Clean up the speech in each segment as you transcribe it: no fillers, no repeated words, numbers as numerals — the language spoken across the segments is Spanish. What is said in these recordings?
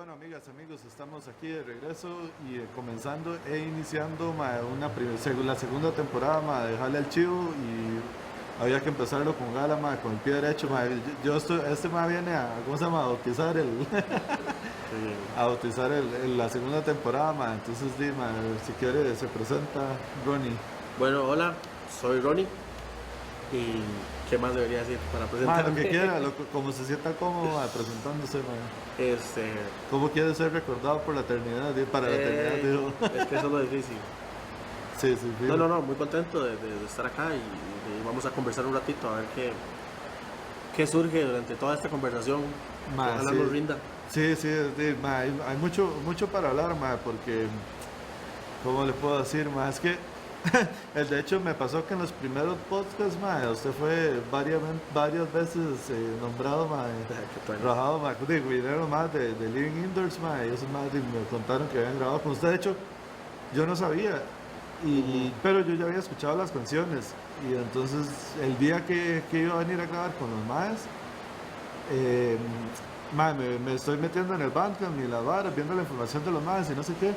bueno, amigas, amigos, estamos aquí de regreso y comenzando e iniciando la segunda temporada de Jale al Chivo y había que empezarlo con gala, con el pie derecho. Este viene a, ¿cómo se llama? A bautizar a bautizar la segunda temporada, entonces si quiere se presenta Ronnie. Bueno, hola, soy Ronnie. ¿Y qué más debería decir para presentarme? Lo que quiera, como se sienta cómodo presentándose, ¿Cómo quiere ser recordado por la eternidad? Para la eternidad, digo. Es que eso es lo difícil. Sí. No, muy contento de estar acá y vamos a conversar un ratito a ver qué surge durante toda esta conversación. Ojalá nos rinda. Sí, hay mucho para hablar, porque, ¿cómo le puedo decir, es que de hecho me pasó que en los primeros podcasts, usted fue varias veces nombrado, rajado, vinieron de Living Indoors, y esos me contaron que habían grabado con usted. De hecho, yo no sabía, pero yo ya había escuchado las canciones, y entonces el día que iba a venir a grabar con los me estoy metiendo en el Bandcamp y las varas, viendo la información de los y no sé qué.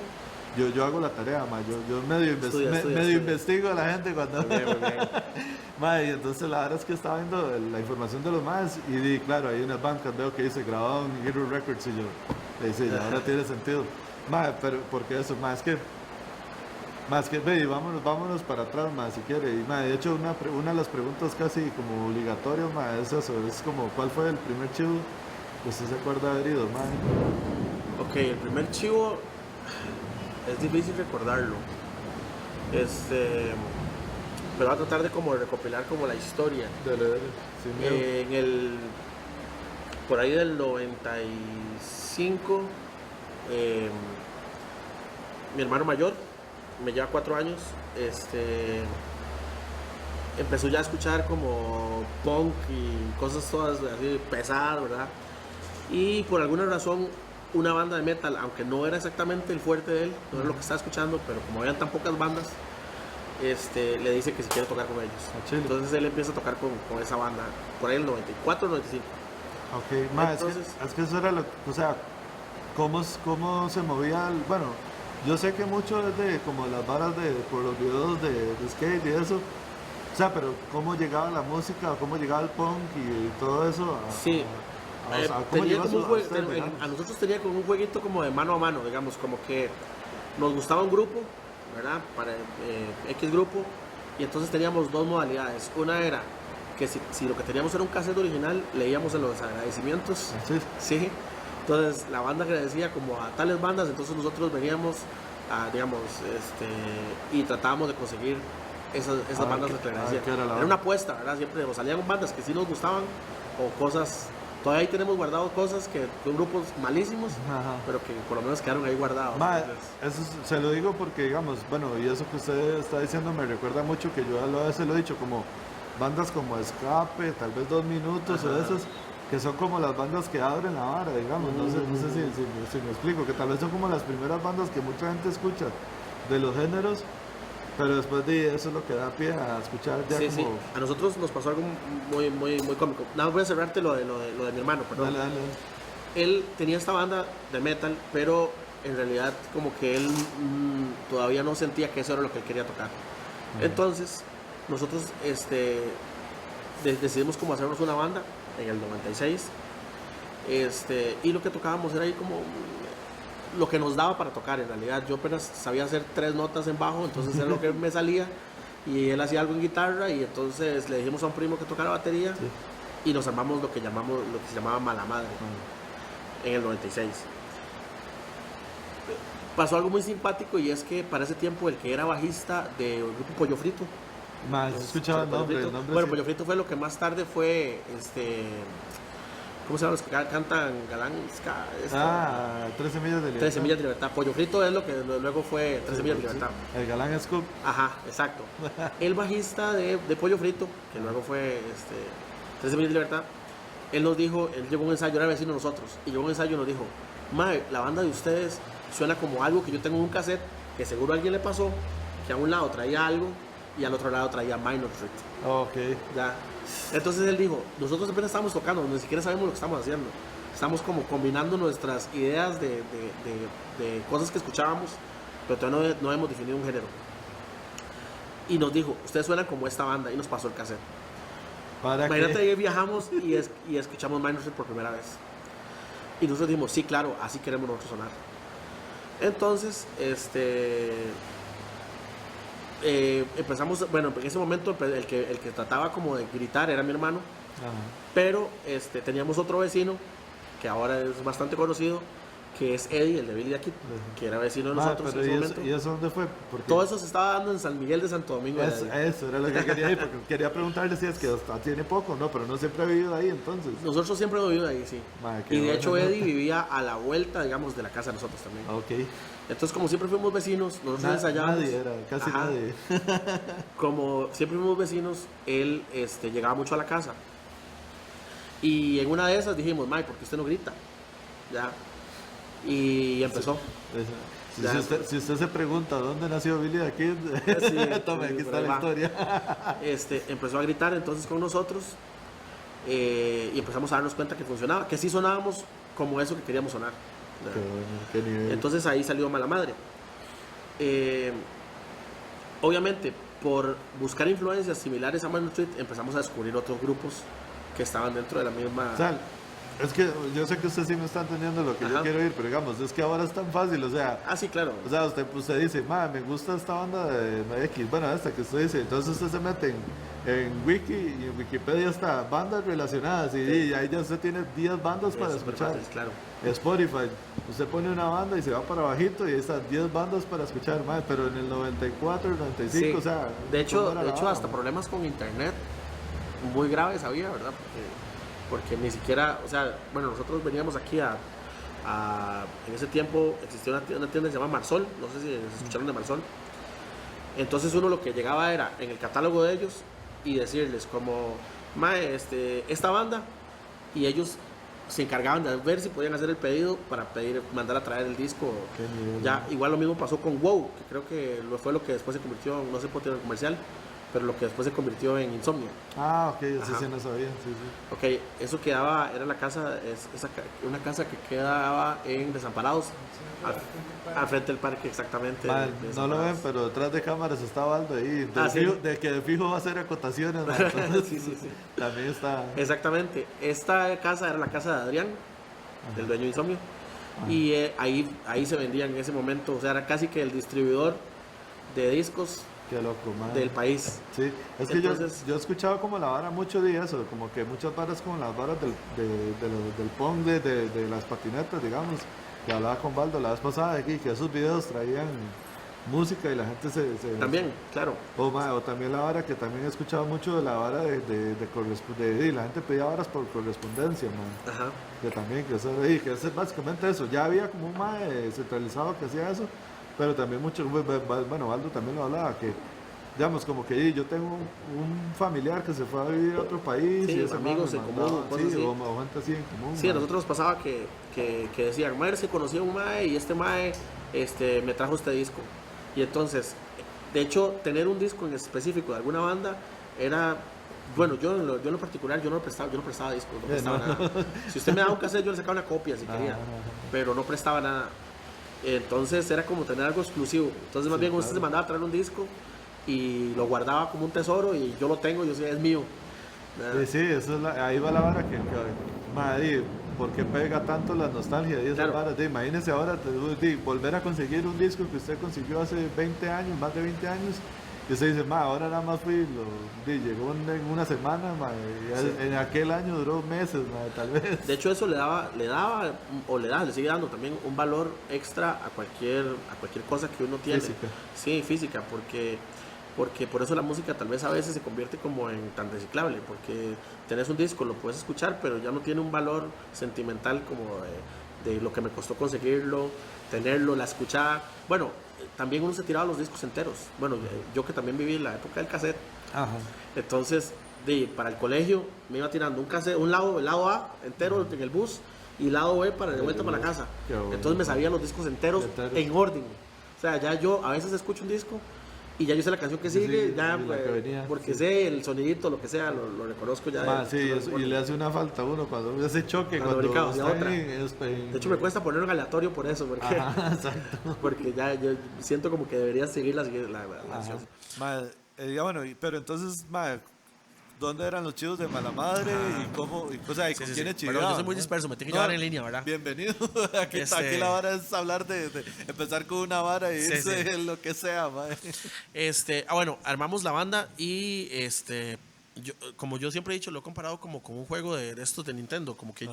Yo hago la tarea, yo medio investigo a la gente cuando... Muy bien. Y entonces la verdad es que estaba viendo la información de los y claro, ahí en el Bandcamp veo que dice grabado en Hero Records y yo le dice, ya ahora tiene sentido. Pero porque eso, es que vámonos para atrás, si quiere. Y de hecho una de las preguntas casi como obligatorias, es eso, es como ¿cuál fue el primer chivo que usted se acuerda de haber ido, Ok, el primer chivo... Es difícil recordarlo, pero voy a tratar de recopilar la historia. Dale. Por ahí del 95, mi hermano mayor, me lleva 4 años, empezó ya a escuchar como punk y cosas todas así pesadas, ¿verdad? Y por alguna razón una banda de metal, aunque no era exactamente el fuerte de él, no era lo que estaba escuchando, pero como habían tan pocas bandas, le dice que si quiere tocar con ellos. Entonces él empieza a tocar con esa banda, por ahí el 94, 95. Ok, entonces, es que eso era o sea, ¿cómo se movía bueno, yo sé que mucho es de como las varas por los videos de skate y eso, o sea, pero ¿cómo llegaba la música, cómo llegaba el punk y todo eso? Sí. A nosotros tenía como un jueguito como de mano a mano, digamos, como que nos gustaba un grupo, ¿verdad? Para X grupo, y entonces teníamos dos modalidades. Una era que si lo que teníamos era un cassette original, leíamos en los agradecimientos. Sí. Entonces la banda agradecía como a tales bandas, entonces nosotros veníamos y tratábamos de conseguir esas bandas que agradecían. Era una apuesta, ¿verdad? Siempre salían bandas que sí nos gustaban o cosas. Todavía ahí tenemos guardado cosas que son grupos malísimos, pero que por lo menos quedaron ahí guardados. Eso se lo digo porque, digamos, y eso que usted está diciendo me recuerda mucho que yo a veces lo he dicho, como bandas como Escape, tal vez 2 Minutos o esas, que son como las bandas que abren la vara, digamos. No sé si me explico, que tal vez son como las primeras bandas que mucha gente escucha de los géneros. Pero después de eso es lo que da pie a escuchar ya como... Sí. A nosotros nos pasó algo muy cómico. Nada, voy a cerrarte lo de mi hermano, perdón. Dale. Él tenía esta banda de metal, pero en realidad como que él todavía no sentía que eso era lo que él quería tocar. Entonces, nosotros decidimos como hacernos una banda en el 96. Y lo que tocábamos era ahí como... lo que nos daba para tocar. En realidad yo apenas sabía hacer 3 notas en bajo, entonces era lo que me salía, y él hacía algo en guitarra, y entonces le dijimos a un primo que tocara batería, y nos armamos lo que se llamaba Mala Madre en el 96. Pasó algo muy simpático, y es que para ese tiempo el que era bajista del grupo Pollo Frito, escuchaba el nombre. Bueno, Pollo Frito fue lo que más tarde fue ¿cómo se llaman los que cantan Galán? 3 Semillas de Libertad. 3 Semillas de Libertad. Pollo Frito es lo que luego fue 3 Semillas de Libertad. El Galán Scoop. Ajá, exacto. El bajista de Pollo Frito, que luego fue 3 Semillas de Libertad, él nos dijo, él llevó un ensayo, era vecino de nosotros, y llevó un ensayo y nos dijo, la banda de ustedes suena como algo que yo tengo en un cassette, que seguro a alguien le pasó, que a un lado traía algo y al otro lado traía Minor Threat. Ok. Ya. Entonces él dijo, nosotros apenas estamos tocando, ni siquiera sabemos lo que estamos haciendo. estamos como combinando nuestras ideas de cosas que escuchábamos, pero todavía no hemos definido un género. Y nos dijo, ustedes suenan como esta banda, y nos pasó el cassette. Imagínate que viajamos y escuchamos Minor Threat por primera vez. Y nosotros dijimos, sí, claro, así queremos nosotros sonar. Entonces, empezamos, bueno, en ese momento el que trataba como de gritar era mi hermano. Ajá. Pero teníamos otro vecino, que ahora es bastante conocido, que es Eddie, el de Billy the Kid, que era vecino de nosotros en ese momento. ¿Y eso dónde fue? Todo eso se estaba dando en San Miguel de Santo Domingo. Eso era lo que quería ir, porque quería preguntarle si es que hasta tiene poco, ¿no? Pero no siempre ha vivido ahí, entonces. Nosotros siempre hemos vivido ahí, sí. Y de hecho Eddie vivía a la vuelta, digamos, de la casa de nosotros también. Ok. Entonces, como siempre fuimos vecinos, nosotros ensayábamos. Nadie era, casi nadie. Como siempre fuimos vecinos, él llegaba mucho a la casa. Y en una de esas dijimos, Mike, ¿por qué usted no grita? Ya. Y empezó. Si usted se pregunta dónde nació Billy the Kid, tome, aquí está la historia. Empezó a gritar entonces con nosotros y empezamos a darnos cuenta que funcionaba, que sí sonábamos como eso que queríamos sonar. Qué nivel. Entonces ahí salió Mala Madre. Obviamente, por buscar influencias similares a Minor Threat, empezamos a descubrir otros grupos que estaban dentro de la misma... O sea, es que yo sé que usted sí me está entendiendo lo que yo quiero oír, pero digamos, es que ahora es tan fácil, o sea... Ah, sí, claro. O sea, usted dice, me gusta esta banda de X, bueno, esta que usted dice, entonces usted se mete en Wiki y en Wikipedia está bandas relacionadas y ahí ya usted tiene 10 bandas para escuchar. Fácil, claro. Spotify, usted pone una banda y se va para bajito y ahí están 10 bandas para escuchar, pero en el 94, el 95, sí. O sea... De hecho hasta problemas con internet muy graves había, ¿verdad? Porque ni siquiera, o sea, bueno, nosotros veníamos aquí en ese tiempo existía una tienda que se llama Marsol, no sé si escucharon de Marsol. Entonces uno lo que llegaba era en el catálogo de ellos y decirles como, esta banda, y ellos se encargaban de ver si podían hacer el pedido para mandar a traer el disco. Ya, igual lo mismo pasó con WoW, que creo que fue lo que después se convirtió, no sé por qué comercial, pero lo que después se convirtió en Insomnia. Ah, ok, sí no sabía, sí. Ok, eso quedaba, era la casa, una casa que quedaba en Desamparados, al frente del parque, exactamente. No lo ven, pero detrás de cámaras está Valdo ahí, de que de fijo va a hacer acotaciones. Sí. También está... Exactamente, esta casa era la casa de Adrián, del dueño de Insomnia, y ahí se vendían en ese momento, o sea, era casi que el distribuidor de discos. Qué loco, del país. Sí, es que entonces, yo he escuchado como la vara mucho de eso, como que muchas varas como las varas del punk, de las patinetas, digamos, que hablaba con Baldo la vez pasada aquí, que esos videos traían música y la gente se también, claro. O también la vara que también he escuchado mucho de la vara de la gente pedía varas por correspondencia, man. Ajá. Que también, que es básicamente eso. Ya había como un mae centralizado que hacía eso. Pero también bueno, Valdo también lo hablaba, que digamos como que yo tengo un familiar que se fue a vivir a otro país, y amigos en común, o gente así en común. Sí, a nosotros nos pasaba que decían, madre, se conocía un mae y este mae me trajo este disco. Y entonces, de hecho, tener un disco en específico de alguna banda era... Bueno, yo en lo particular, yo no prestaba discos, no prestaba nada. Si usted me daba un cassette, yo le sacaba una copia si quería, pero no prestaba nada. Entonces era como tener algo exclusivo. Entonces más bien usted se mandaba a traer un disco y lo guardaba como un tesoro y yo lo tengo, es mío. Sí, eso ahí va la vara que madre, ¿por qué pega tanto la nostalgia de esas varas? Imagínese ahora volver a conseguir un disco que usted consiguió hace 20 años, más de 20 años. Y usted dice, ahora nada más llegó en una semana, en aquel año duró meses, tal vez. De hecho eso le sigue dando también un valor extra a cualquier cosa que uno tiene. Física. Sí, física, porque por eso la música tal vez a veces se convierte como en tan reciclable, porque tenés un disco, lo puedes escuchar, pero ya no tiene un valor sentimental como de lo que me costó conseguirlo, tenerlo, la escuchada. Bueno, también uno se tiraba los discos enteros. Bueno, yo que también viví en la época del cassette. Ajá. Entonces, para el colegio me iba tirando un cassette, el lado A entero en el bus y el lado B de vuelta para la casa. Entonces me sabía los discos enteros en orden. O sea, ya yo a veces escucho un disco Y ya yo sé la canción que Sí, sigue, sí, ya, la que venía, porque sí. sé el sonidito, lo que sea, lo reconozco ya. Ma, sí, y le hace una falta a uno cuando hace choque, Cuando cuando brincamos, y está otra. De hecho, me cuesta ponerlo en aleatorio por eso, porque, Ajá, exacto. porque ya yo siento como que debería seguir la Ajá. canción. Ma, ya bueno, pero entonces, ma, ¿dónde eran los chivos de mala madre? ¿Y cómo? Y, o sea, ¿y Sí, con sí, sí. quiénes Perdón, yo soy chiveaban, muy ma? disperso, me tengo que No, llevar en línea, ¿verdad? bienvenido. Aquí, Este- aquí la vara es hablar de empezar con una vara y Sí, irse sí. en lo que sea, ma. Bueno, armamos la banda y como yo siempre he dicho, lo he comparado como con un juego de estos de Nintendo, como que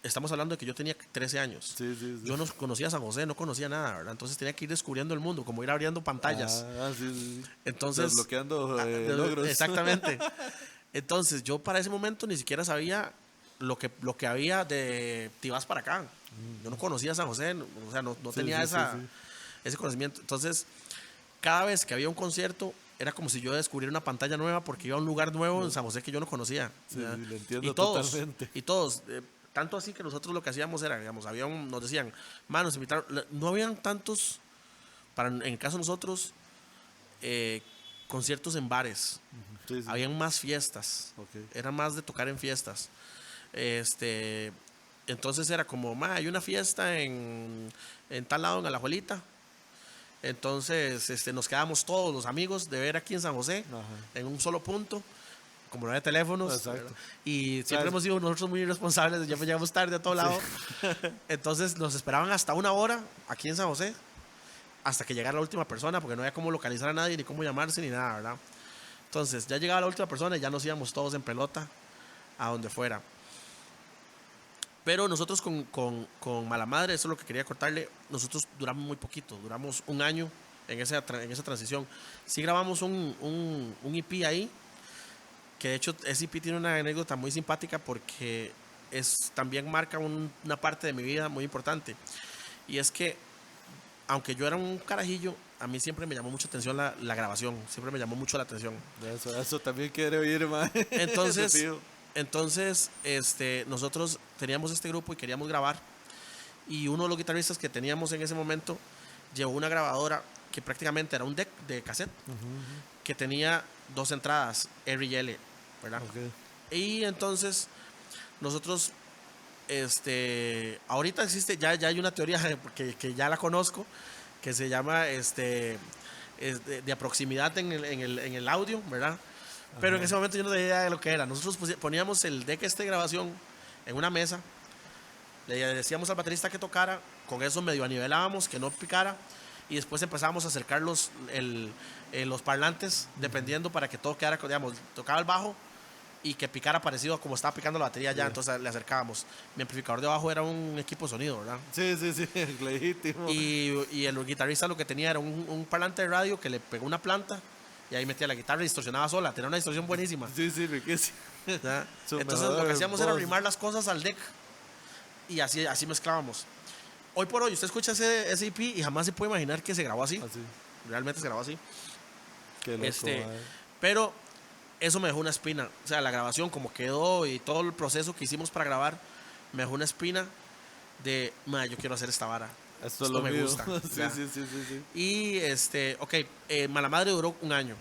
estamos hablando de que yo tenía 13 años. Sí, sí, sí. Yo no conocía San José, no conocía nada, ¿verdad? Entonces tenía que ir descubriendo el mundo, como ir abriendo pantallas. Sí, sí, sí. Entonces, Desbloqueando logros. exactamente. Entonces, yo para ese momento ni siquiera sabía lo que había de Tibás para acá. Yo no conocía San José, o sea, no Sí, tenía sí, sí, sí. ese conocimiento. Entonces, cada vez que había un concierto, era como si yo descubriera una pantalla nueva porque iba a un lugar nuevo en San José que yo no conocía. Sí, ¿ya? sí, lo entiendo Y todos, totalmente. y todos. Tanto así que nosotros lo que hacíamos era, digamos, nos decían, manos, invitaron. No habían tantos, en el caso de nosotros, conciertos en bares. Sí, sí. Habían más fiestas. Ok. Era más de tocar en fiestas. Entonces era como, hay una fiesta en tal lado, en Alajuelita. Entonces nos quedamos todos los amigos de ver aquí en San José, Ajá. en un solo punto, como no había teléfonos. Exacto. Y siempre ¿Sabes? hemos sido nosotros muy irresponsables, ya llegamos tarde a todo lado. Entonces nos esperaban hasta una hora aquí en San José, hasta que llegara la última persona, porque no había cómo localizar a nadie, ni cómo llamarse, ni nada, ¿verdad? Entonces ya llegaba la última persona y ya nos íbamos todos en pelota a donde fuera. Pero nosotros con Mala Madre, eso es lo que quería cortarle, nosotros duramos muy poquito, duramos un año en esa transición. Sí grabamos un EP ahí, que de hecho ese EP tiene una anécdota muy simpática porque también marca una parte de mi vida muy importante. Y es que, aunque yo era un carajillo, a mí siempre me llamó mucha atención la grabación, siempre me llamó mucho la atención. Eso también quiere oír, ma. Entonces, nosotros teníamos este grupo y queríamos grabar. Y uno de los guitarristas que teníamos en ese momento llevó una grabadora que prácticamente era un deck de cassette, que tenía 2 entradas, R y L, ¿verdad? Okay. Y entonces nosotros, ahorita existe, ya hay una teoría que ya la conozco, que se llama de proximidad en el audio, ¿verdad? Pero en ese momento yo no tenía idea de lo que era. Nosotros poníamos el deck de grabación en una mesa, le decíamos al baterista que tocara, con eso medio anivelábamos, que no picara, y después empezábamos a acercar los parlantes, dependiendo, para que todo quedara, digamos, tocaba el bajo y que picara parecido a como estaba picando la batería ya, entonces le acercábamos. Mi amplificador de bajo era un equipo de sonido, ¿verdad? Sí, legítimo. Y el guitarrista lo que tenía era un parlante de radio que le pegó una planta y ahí metía la guitarra y distorsionaba sola, tenía una distorsión buenísima. Sí, riquísimo. Entonces lo que hacíamos era arrimar las cosas al deck y así mezclábamos. Hoy por hoy usted escucha ese EP y jamás se puede imaginar que se grabó así. Realmente se grabó así. Qué loco, pero eso me dejó una espina. O sea, la grabación como quedó y todo el proceso que hicimos para grabar me dejó una espina de, yo quiero hacer esta vara. Esto me mío. gusta. Sí. Y Mala Madre duró un año.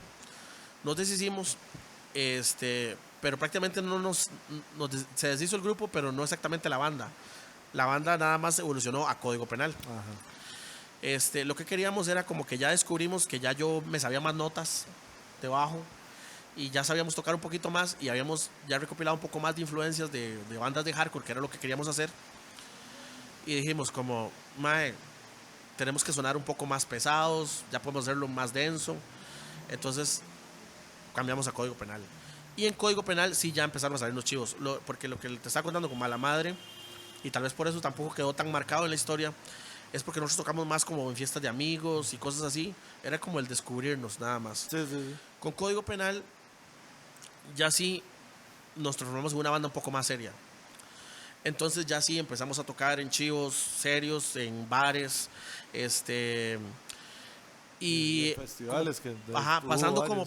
Nos deshicimos, pero prácticamente se deshizo el grupo, pero no exactamente la banda. La banda nada más evolucionó a Código Penal. Ajá. Lo que queríamos era como que ya descubrimos que ya yo me sabía más notas de bajo y ya sabíamos tocar un poquito más y habíamos ya recopilado un poco más de influencias de bandas de hardcore, que era lo que queríamos hacer. Y dijimos como, tenemos que sonar un poco más pesados, ya podemos hacerlo más denso. Entonces cambiamos a Código Penal. Y en Código Penal sí ya empezaron a salir los chivos, porque lo que te estaba contando con Mala Madre, y tal vez por eso tampoco quedó tan marcado en la historia, es porque nosotros tocamos más como en fiestas de amigos y cosas así. Era como el descubrirnos nada más. Sí. Con Código Penal ya sí nos transformamos en una banda un poco más seria. Entonces ya sí empezamos a tocar en chivos serios, en bares, y festivales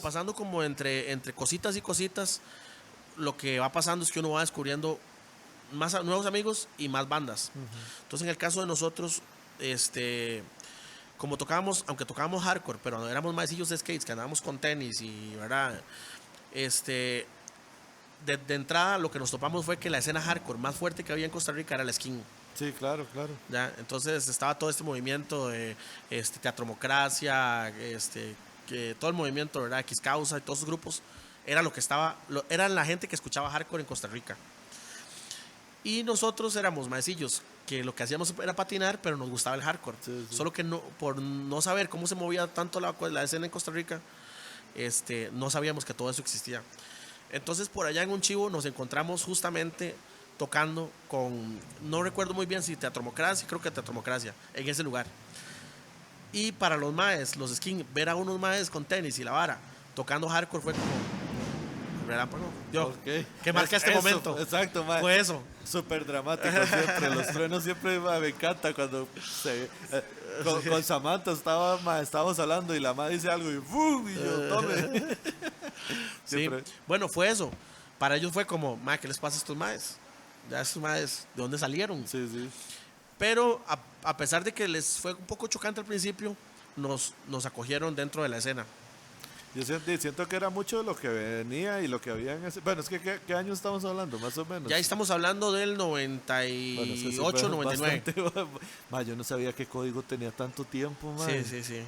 pasando como entre cositas y cositas. Lo que va pasando es que uno va descubriendo nuevos amigos y más bandas. Entonces en el caso de nosotros, como tocábamos, aunque tocábamos hardcore, pero éramos maecillos de skates, que andábamos con tenis y, ¿verdad? De entrada lo que nos topamos fue que la escena hardcore más fuerte que había en Costa Rica era el skin. Sí, claro, claro. ¿Ya? Entonces estaba todo este movimiento de teatromocracia, que todo el movimiento, ¿verdad? X Causa y todos esos grupos, era lo que estaba, eran la gente que escuchaba hardcore en Costa Rica. Y nosotros éramos maecillos, que lo que hacíamos era patinar, pero nos gustaba el hardcore. Sí, sí. Solo que no, por no saber cómo se movía tanto la escena en Costa Rica, no sabíamos que todo eso existía. Entonces por allá en un chivo nos encontramos justamente tocando con, no recuerdo muy bien si Teatromocracia, creo que Teatromocracia, en ese lugar. Y para los maes, los skin, ver a unos maes con tenis y la vara tocando hardcore fue como relámpago. Yo, Okay. que marca este Eso, momento. Exacto, mae. Fue eso. Súper dramático siempre. Los truenos siempre me encanta cuando con Samantha estábamos hablando y la madre dice algo y ¡bum! Y yo tome. Sí. Siempre. Bueno, fue eso. Para ellos fue como, ma, ¿qué les pasa a estos maes? Ya estos maes, ¿de dónde salieron? Sí, sí. Pero a pesar de que les fue un poco chocante al principio, nos acogieron dentro de la escena. Yo siento que era mucho de lo que venía y lo que había en ese. Bueno, es que ¿qué año estamos hablando? Más o menos. Ya estamos hablando del Bueno, es que sí 98, fue 99. bastante. Ma, yo no sabía que Código tenía tanto tiempo, ma. Sí, sí, sí.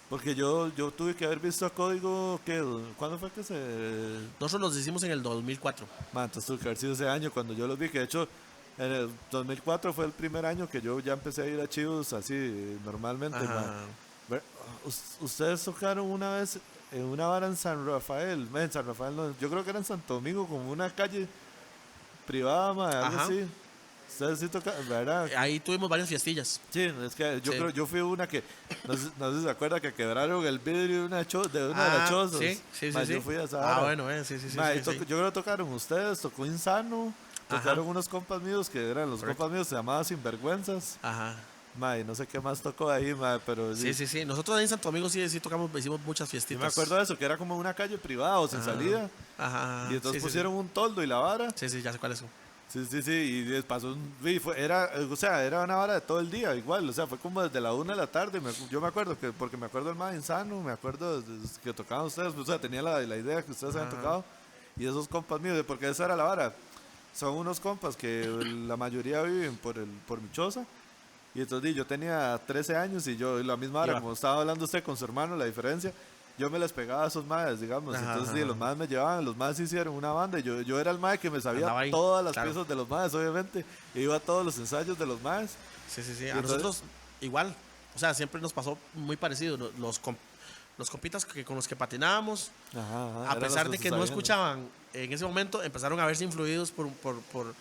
Porque yo tuve que haber visto a Código, ¿qué? ¿Cuándo fue que se...? Nosotros los hicimos en el 2004. Ma, entonces tuve que haber sido ese año cuando yo los vi, que de hecho en el 2004 fue el primer año que yo ya empecé a ir a Chivos así normalmente, Ajá. ma. Ustedes tocaron una vez en una vara en San Rafael, en San Rafael no, yo creo que era en Santo Domingo, como una calle privada, ma, algo Ajá. así. Ustedes sí tocaron, ¿verdad? Ahí tuvimos varias fiestillas. Sí, es que yo Sí. creo, yo fui una que, no sé si se acuerda que quebraron el vidrio de una de las chozas. Sí, sí, Ma, sí. yo sí. fui a esa vara. Bueno, sí, sí, sí. Ma, sí, y sí. yo creo que tocaron ustedes, tocó Insano, Ajá. tocaron unos compas míos que eran los Correcto. compas míos, se llamaban Sinvergüenzas. Ajá. Ma, y no sé qué más tocó ahí, ma, pero Sí, sí, sí. Nosotros ahí en Santo Domingo sí tocamos, hicimos muchas yo fiestitas. me acuerdo de eso, que era como una calle privada o sin Ajá. salida. Ajá. Y entonces Sí, sí, pusieron un toldo y la vara. Sí, sí, ya sé cuál es. Sí, sí, sí, y pasó era una vara de todo el día, igual, o sea, fue como desde la 1 de la tarde, yo me acuerdo, porque me acuerdo del más Insano, me acuerdo que tocaban ustedes, o sea, tenía la idea que ustedes habían tocado, y esos compas míos, porque esa era la vara, son unos compas que la mayoría viven por mi choza, y entonces yo tenía 13 años, y yo, la misma vara, Iba. como estaba hablando usted con su hermano, la diferencia, yo me les pegaba a esos madres, digamos. Ajá, Entonces, ajá. sí, los madres me llevaban, los madres hicieron una banda. Y yo era el madre que me sabía Andaba ahí, todas las claro. piezas de los madres, obviamente. E iba a todos los ensayos de los madres. Sí, sí, sí. Y A entonces- nosotros igual. O sea, siempre nos pasó muy parecido. Los compitas con los que patinábamos, Ajá, ajá, a eran pesar los de se que no sabían. escuchaban en ese momento, empezaron a verse influidos por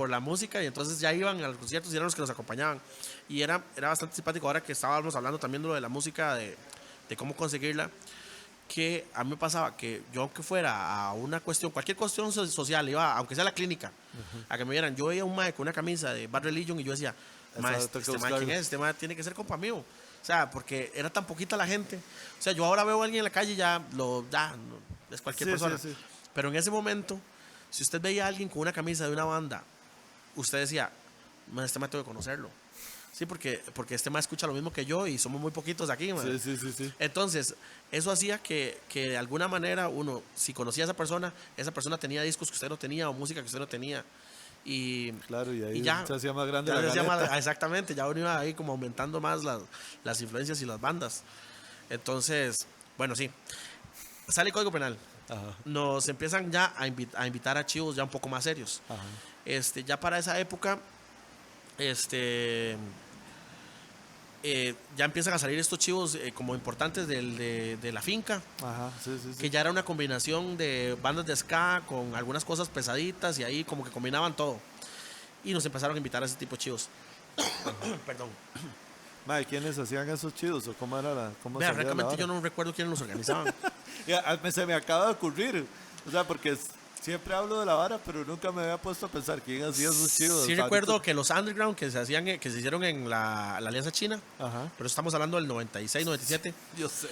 la música y entonces ya iban a los conciertos y eran los que nos acompañaban. Y era bastante simpático ahora que estábamos hablando también de lo de la música, de cómo conseguirla, que a mí me pasaba que yo aunque fuera a una cuestión, cualquier cuestión social, iba, aunque sea a la clínica, a que me vieran, yo veía un mae con una camisa de Bad Religion y yo decía, mae, Exacto, este que mae, ¿quién buscarlo. es? Este mae tiene que ser compa mío. O sea, porque era tan poquita la gente. O sea, yo ahora veo a alguien en la calle y ya es cualquier Sí, persona. sí, sí. Pero en ese momento, si usted veía a alguien con una camisa de una banda, usted decía, "Man, este mae tengo que conocerlo". Sí, porque este mae escucha lo mismo que yo y somos muy poquitos aquí, mae. Sí, sí, sí, sí. Entonces, eso hacía que de alguna manera uno, si conocía a esa persona tenía discos que usted no tenía o música que usted no tenía. Y, Claro, y ahí y ya, se hacía más grande ya la se hacía galeta. exactamente, ya uno iba ahí como aumentando más las influencias y las bandas. Entonces, bueno, sí. Sale Código Penal. Ajá, Nos empiezan ya a invitar a chivos ya un poco más serios. ajá. Ya para esa época, ya empiezan a salir estos chivos como importantes de la finca, Ajá, sí, sí, sí. que ya era una combinación de bandas de ska con algunas cosas pesaditas y ahí como que combinaban todo. Y nos empezaron a invitar a ese tipo de chivos. Perdón. Mae, ¿quiénes hacían esos chidos o cómo era cómo Vea, salía la francamente vara? yo no recuerdo quiénes los organizaban. Se me acaba de ocurrir, o sea, porque siempre hablo de la vara, pero nunca me había puesto a pensar quién hacía esos chidos. Sí O sea, recuerdo que los underground que se hicieron en la Alianza China, Ajá, pero estamos hablando del 96, 97. yo sé.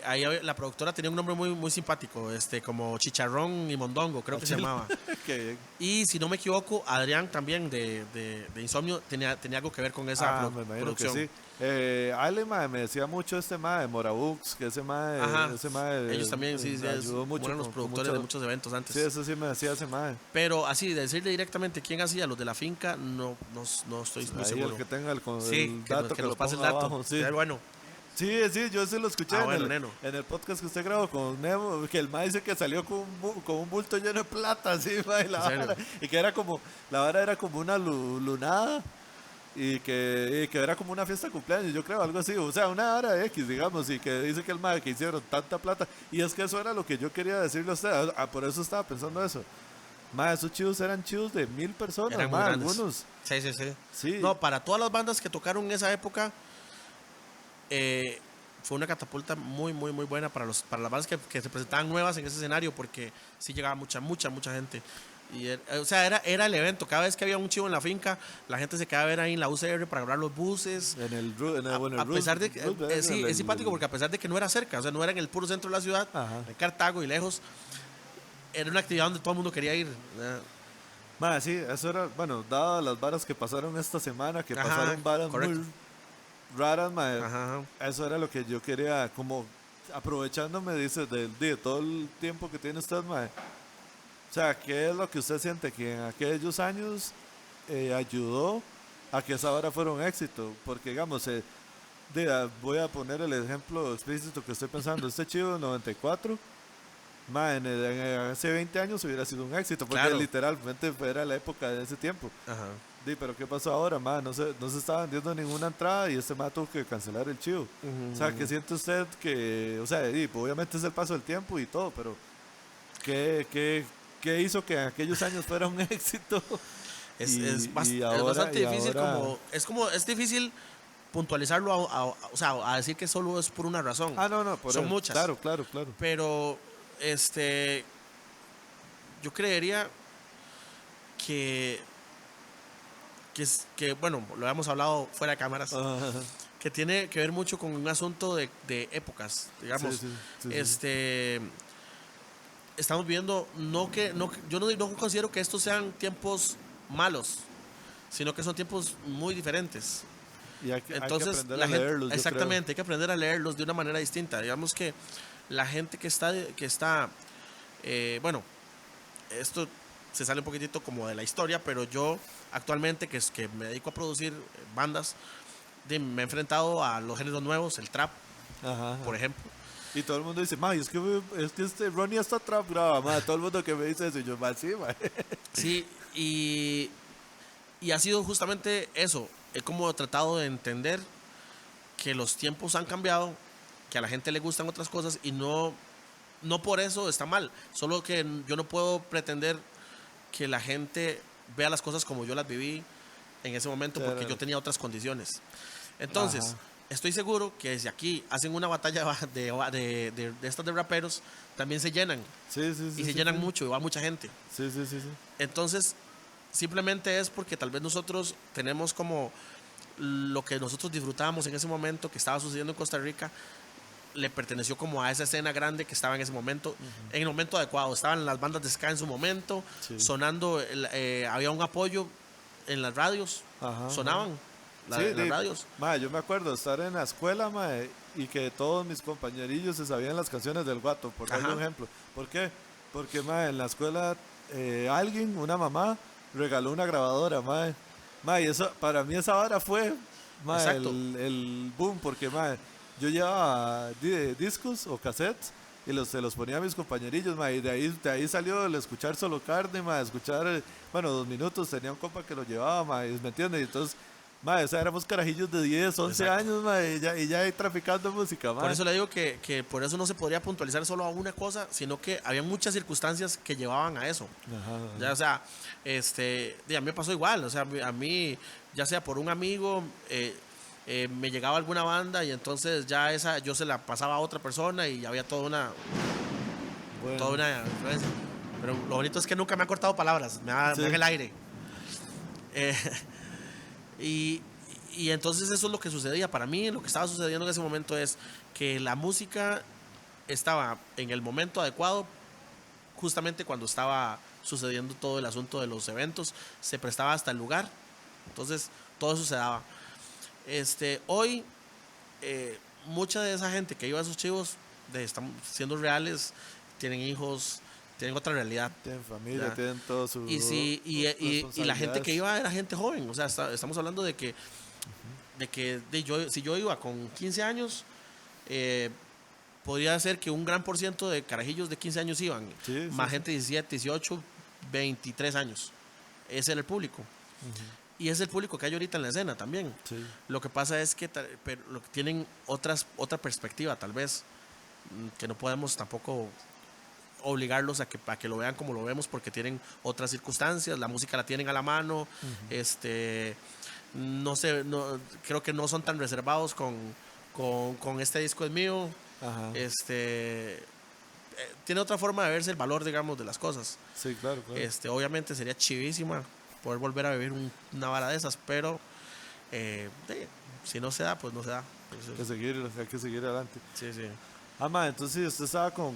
ahí la productora tenía un nombre muy, muy simpático, como Chicharrón y Mondongo, creo que se llamaba. Qué bien. Y si no me equivoco, Adrián también de Insomnio tenía algo que ver con esa Me imagino producción. que sí. Ale, mae, me decía mucho de Morabux, que ese mae, Ajá. ese mae Ellos también, sí, ayudó mucho. eran los productores de muchos eventos antes. Sí, eso sí me decía ese mae. Pero así, de decirle directamente quién hacía los de la finca, no estoy muy Ahí seguro. el que tenga el Sí, dato que lo nos pase el ponga dato. abajo, sí. Bueno, Sí, yo sí lo escuché Neno. en el podcast que usted grabó con Nemo, que el mae dice que salió con un bulto lleno de plata, así, mae, la ¿En serio? vara, y que era como, la vara era como una lunada, y que era como una fiesta de cumpleaños, yo creo, algo así, o sea, una vara X, digamos, y que dice que el mae que hicieron tanta plata, y es que eso era lo que yo quería decirle a usted, por eso estaba pensando eso. Mae, esos chivos eran chivos de 1000 personas, Eran muy mae, grandes. algunos. Sí. Sí. No, para todas las bandas que tocaron en esa época, fue una catapulta muy, muy, muy buena para las bandas que se presentaban nuevas en ese escenario, porque sí llegaba mucha gente. Y era el evento. Cada vez que había un chivo en la finca, la gente se quedaba a ver ahí en la UCR para agarrar los buses. A pesar de que, sí, es simpático porque a pesar de que no era cerca, o sea, no era en el puro centro de la ciudad, en Cartago y lejos, era una actividad donde todo el mundo quería ir. Mae, sí, eso era, bueno, dadas las varas que pasaron esta semana, que pasaron varas correcto. muy raras, mae, Ajá. eso era lo que yo quería, como aprovechándome, dice, de todo el tiempo que tiene usted, mae. O sea, ¿qué es lo que usted siente que en aquellos años ayudó a que esa vara fuera un éxito? Porque, digamos, voy a poner el ejemplo explícito que estoy pensando, este chivo del 94, mae, hace 20 años hubiera sido un éxito, porque Claro. literalmente era la época de ese tiempo. Ajá. Pero ¿qué pasó ahora, ma? No se estaba vendiendo ninguna entrada y este ma tuvo que cancelar el chivo. O sea, ¿qué siente usted que, o sea, obviamente es el paso del tiempo y todo, pero ¿qué hizo que en aquellos años fuera un éxito? Es ahora- bastante y difícil, ahora- es difícil puntualizarlo, o sea, a decir que solo es por una razón. No, Son muchas. Claro. Pero, yo creería que bueno, lo habíamos hablado fuera de cámaras, Ajá. que tiene que ver mucho con un asunto de épocas, digamos. Sí. Estamos viendo, yo no considero que estos sean tiempos malos, sino que son tiempos muy diferentes. Y hay que Entonces, aprender a leerlos, yo exactamente, hay que aprender a leerlos de una manera distinta. Digamos que la gente que está bueno, esto se sale un poquitito como de la historia, pero yo actualmente que me dedico a producir bandas, me he enfrentado a los géneros nuevos, el trap, creo. Ajá. por ejemplo. Y todo el mundo dice, ma, es que este Ronnie hasta trap graba, ma. Todo el mundo que me dice eso, y yo, ma, sí, ma. Sí, y ha sido justamente eso. He como tratado de entender que los tiempos han cambiado, que a la gente le gustan otras cosas y no por eso está mal. Solo que yo no puedo pretender que la gente vea las cosas como yo las viví en ese momento, porque yo tenía otras condiciones. Entonces, Ajá. estoy seguro que si aquí hacen una batalla de estas de raperos, también se llenan. Sí, Y se llenan mucho, y va mucha gente. Sí. Entonces, simplemente es porque tal vez nosotros tenemos como lo que nosotros disfrutábamos en ese momento que estaba sucediendo en Costa Rica, le perteneció como a esa escena grande que estaba en ese momento, en el momento adecuado. Estaban las bandas de ska en su momento, sonando, había un apoyo en las radios, sonaban las radios. Ma, yo me acuerdo estar en la escuela, ma, y que todos mis compañerillos se sabían las canciones del Guato, por darle un ejemplo. ¿Por qué? Porque, ma, en la escuela alguien, una mamá, regaló una grabadora, ma. Ma, y eso, para mí esa vara fue, ma, el boom, porque, ma, yo llevaba discos o cassettes y se los ponía a mis compañerillos, ma, y de ahí salió el escuchar Solo Carne, ma, escuchar, bueno, 2 minutos, tenía un compa que lo llevaba, ma, ¿me entiendes? Y entonces, ma, o sea, éramos carajillos de 10, 11 años, ma, y ya ahí traficando música, ma. Por eso le digo que por eso no se podría puntualizar solo a una cosa, sino que había muchas circunstancias que llevaban a eso. Ya, o sea, a mí me pasó igual, o sea, a mí, ya sea por un amigo, me llegaba alguna banda y entonces ya yo se la pasaba a otra persona y había toda una influencia. Pero lo bonito es que nunca me ha cortado palabras, me da en el aire. Y Y entonces eso es lo que sucedía. Para mí lo que estaba sucediendo en ese momento es que la música estaba en el momento adecuado, justamente cuando estaba sucediendo todo el asunto de los eventos, se prestaba hasta el lugar, entonces todo eso se daba. Hoy, mucha de esa gente que iba a esos chivos, están siendo reales, tienen hijos, tienen otra realidad. Tienen familia, ¿ya? tienen todo su... Y la gente que iba era gente joven, o sea, estamos hablando de que, si yo iba con 15 años, podría ser que un gran por ciento de carajillos de 15 años iban, más gente de 17, 18, 23 años. Ese era el público. Y es el público que hay ahorita en la escena también. Sí. Lo que pasa es que tienen otra perspectiva, tal vez, que no podemos tampoco obligarlos a que lo vean como lo vemos, porque tienen otras circunstancias, la música la tienen a la mano, no sé, creo que no son tan reservados con este disco es mío. Ajá. Tiene otra forma de verse el valor, digamos, de las cosas. Sí, claro, claro. Obviamente sería chivísima poder volver a vivir una vara de esas, pero si no se da, pues no se da. Entonces, Hay que seguir adelante. sí, sí. Entonces usted estaba con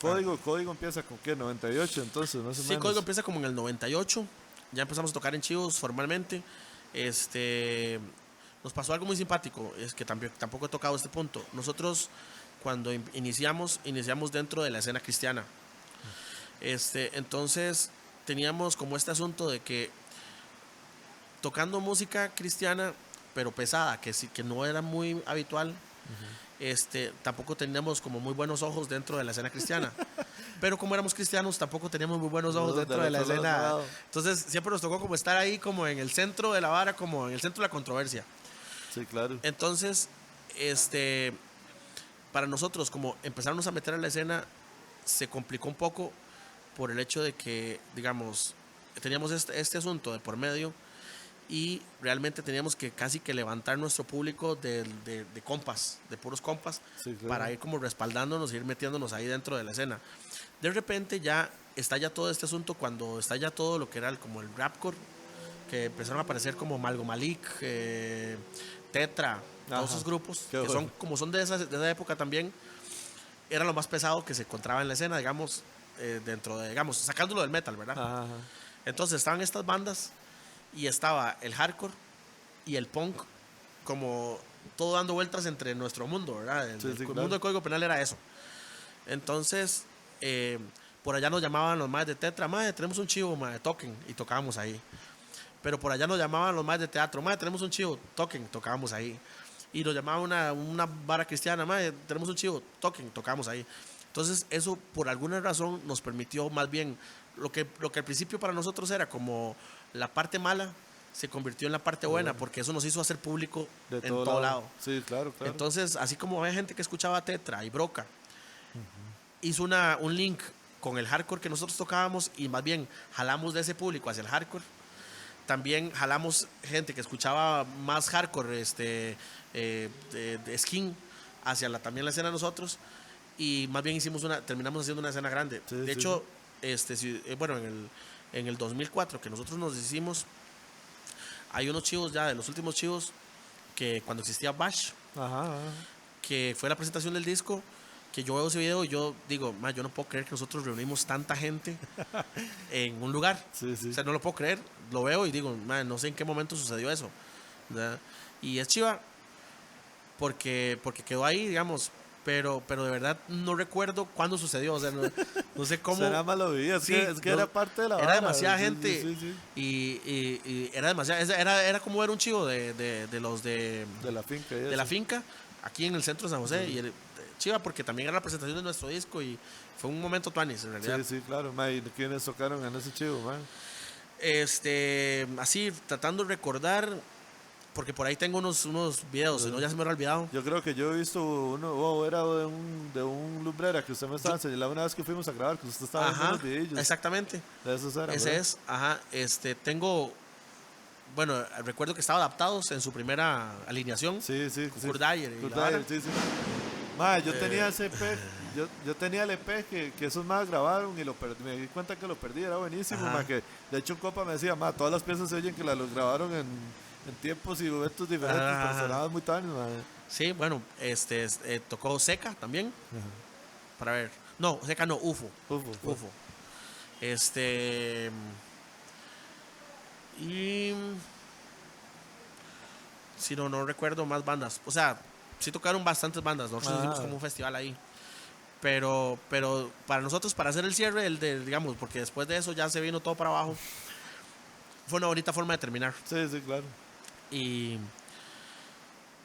Código. Código empieza con ¿qué? 98, entonces, más o Sí, menos. Código empieza como en el 98. Ya empezamos a tocar en Chivos formalmente. Nos pasó algo muy simpático, es que tampoco he tocado este punto. Nosotros, cuando iniciamos dentro de la escena cristiana. Entonces, teníamos como este asunto de que tocando música cristiana, pero pesada, que no era muy habitual, tampoco teníamos como muy buenos ojos dentro de la escena cristiana. Pero como éramos cristianos, tampoco teníamos muy buenos ojos dentro de la escena. Entonces, siempre nos tocó como estar ahí, como en el centro de la vara, como en el centro de la controversia. Sí, claro. Entonces, para nosotros, como empezarnos a meter a la escena, se complicó un poco por el hecho de que, digamos, teníamos este asunto de por medio y realmente teníamos que casi que levantar nuestro público de compas, de puros compas, sí, claro, para ir como respaldándonos, ir metiéndonos ahí dentro de la escena. De repente ya estalla todo este asunto, cuando estalla todo lo que era como el rapcore, que empezaron a aparecer como Malgo Malik, Tetra, todos esos grupos, que son de esa época también, era lo más pesado que se encontraba en la escena, digamos, dentro de, digamos, sacándolo del metal, ¿verdad? Ajá. Entonces estaban estas bandas y estaba el hardcore y el punk, como todo dando vueltas entre nuestro mundo, ¿verdad? El mundo del Código Penal era eso. Entonces, por allá nos llamaban los más de Tetra, madre, tenemos un chivo, madre, toquen, y tocábamos ahí. Pero por allá nos llamaban los más de teatro, madre, tenemos un chivo, toquen, tocábamos ahí. Y nos llamaban una vara cristiana, madre, tenemos un chivo, toquen, tocábamos ahí. Entonces, eso por alguna razón nos permitió más bien, lo que al principio para nosotros era como la parte mala, se convirtió en la parte buena, porque eso nos hizo hacer público en todo lado. Sí, claro, claro. Entonces, así como había gente que escuchaba Tetra y Broca, hizo un link con el hardcore que nosotros tocábamos, y más bien jalamos de ese público hacia el hardcore. También jalamos gente que escuchaba más hardcore, de Skin, hacia también la escena de nosotros, y más bien terminamos haciendo una escena grande. Sí, de hecho, bueno, en el 2004 que nosotros nos hicimos, hay unos chivos ya, de los últimos chivos, que cuando existía Bash, que fue la presentación del disco, que yo veo ese video y yo digo, yo no puedo creer que nosotros reunimos tanta gente en un lugar. Sí, sí. O sea, no lo puedo creer. Lo veo y digo, no sé en qué momento sucedió eso, ¿verdad? Y es chiva porque quedó ahí, digamos, pero de verdad no recuerdo cuándo sucedió. O sea, no sé cómo. Será malo vivir, es que era parte de la Era vara, demasiada gente. Sí. Y era demasiada. Era como ver un chivo de los de la finca. De la finca, aquí en el centro de San José. Y chiva porque también era la presentación de nuestro disco y fue un momento tuanis, en realidad. Sí, claro. ¿Y quiénes tocaron en ese chivo, man? Así, tratando de recordar, porque por ahí tengo unos videos, si no ya se me habrá olvidado. Yo creo que yo he visto uno, era de un lumbrera que usted me estaba enseñando una vez que fuimos a grabar, que usted estaba viendo los videos. Exactamente. De esos eran, ese ¿verdad? Es, tengo, bueno, recuerdo que estaba Adaptados en su primera alineación. Sí. Kurt Dyer. Sí. Yo tenía ese EP, yo tenía el EP que esos más grabaron y lo perdí, me di cuenta que lo perdí, era buenísimo, que de hecho un copa me decía, todas las piezas se oyen que los grabaron en tiempos y momentos diferentes, pero sonaban muy tanes, mae. Sí, bueno, tocó Seca también. Ajá. Para ver. No, Seca no, UFO. Ufo, fue. UFO. Y si no recuerdo más bandas. O sea, sí tocaron bastantes bandas. Nosotros hicimos como un festival ahí. Pero para nosotros, para hacer el cierre, digamos, porque después de eso ya se vino todo para abajo, fue una bonita forma de terminar. Sí, sí, claro. Y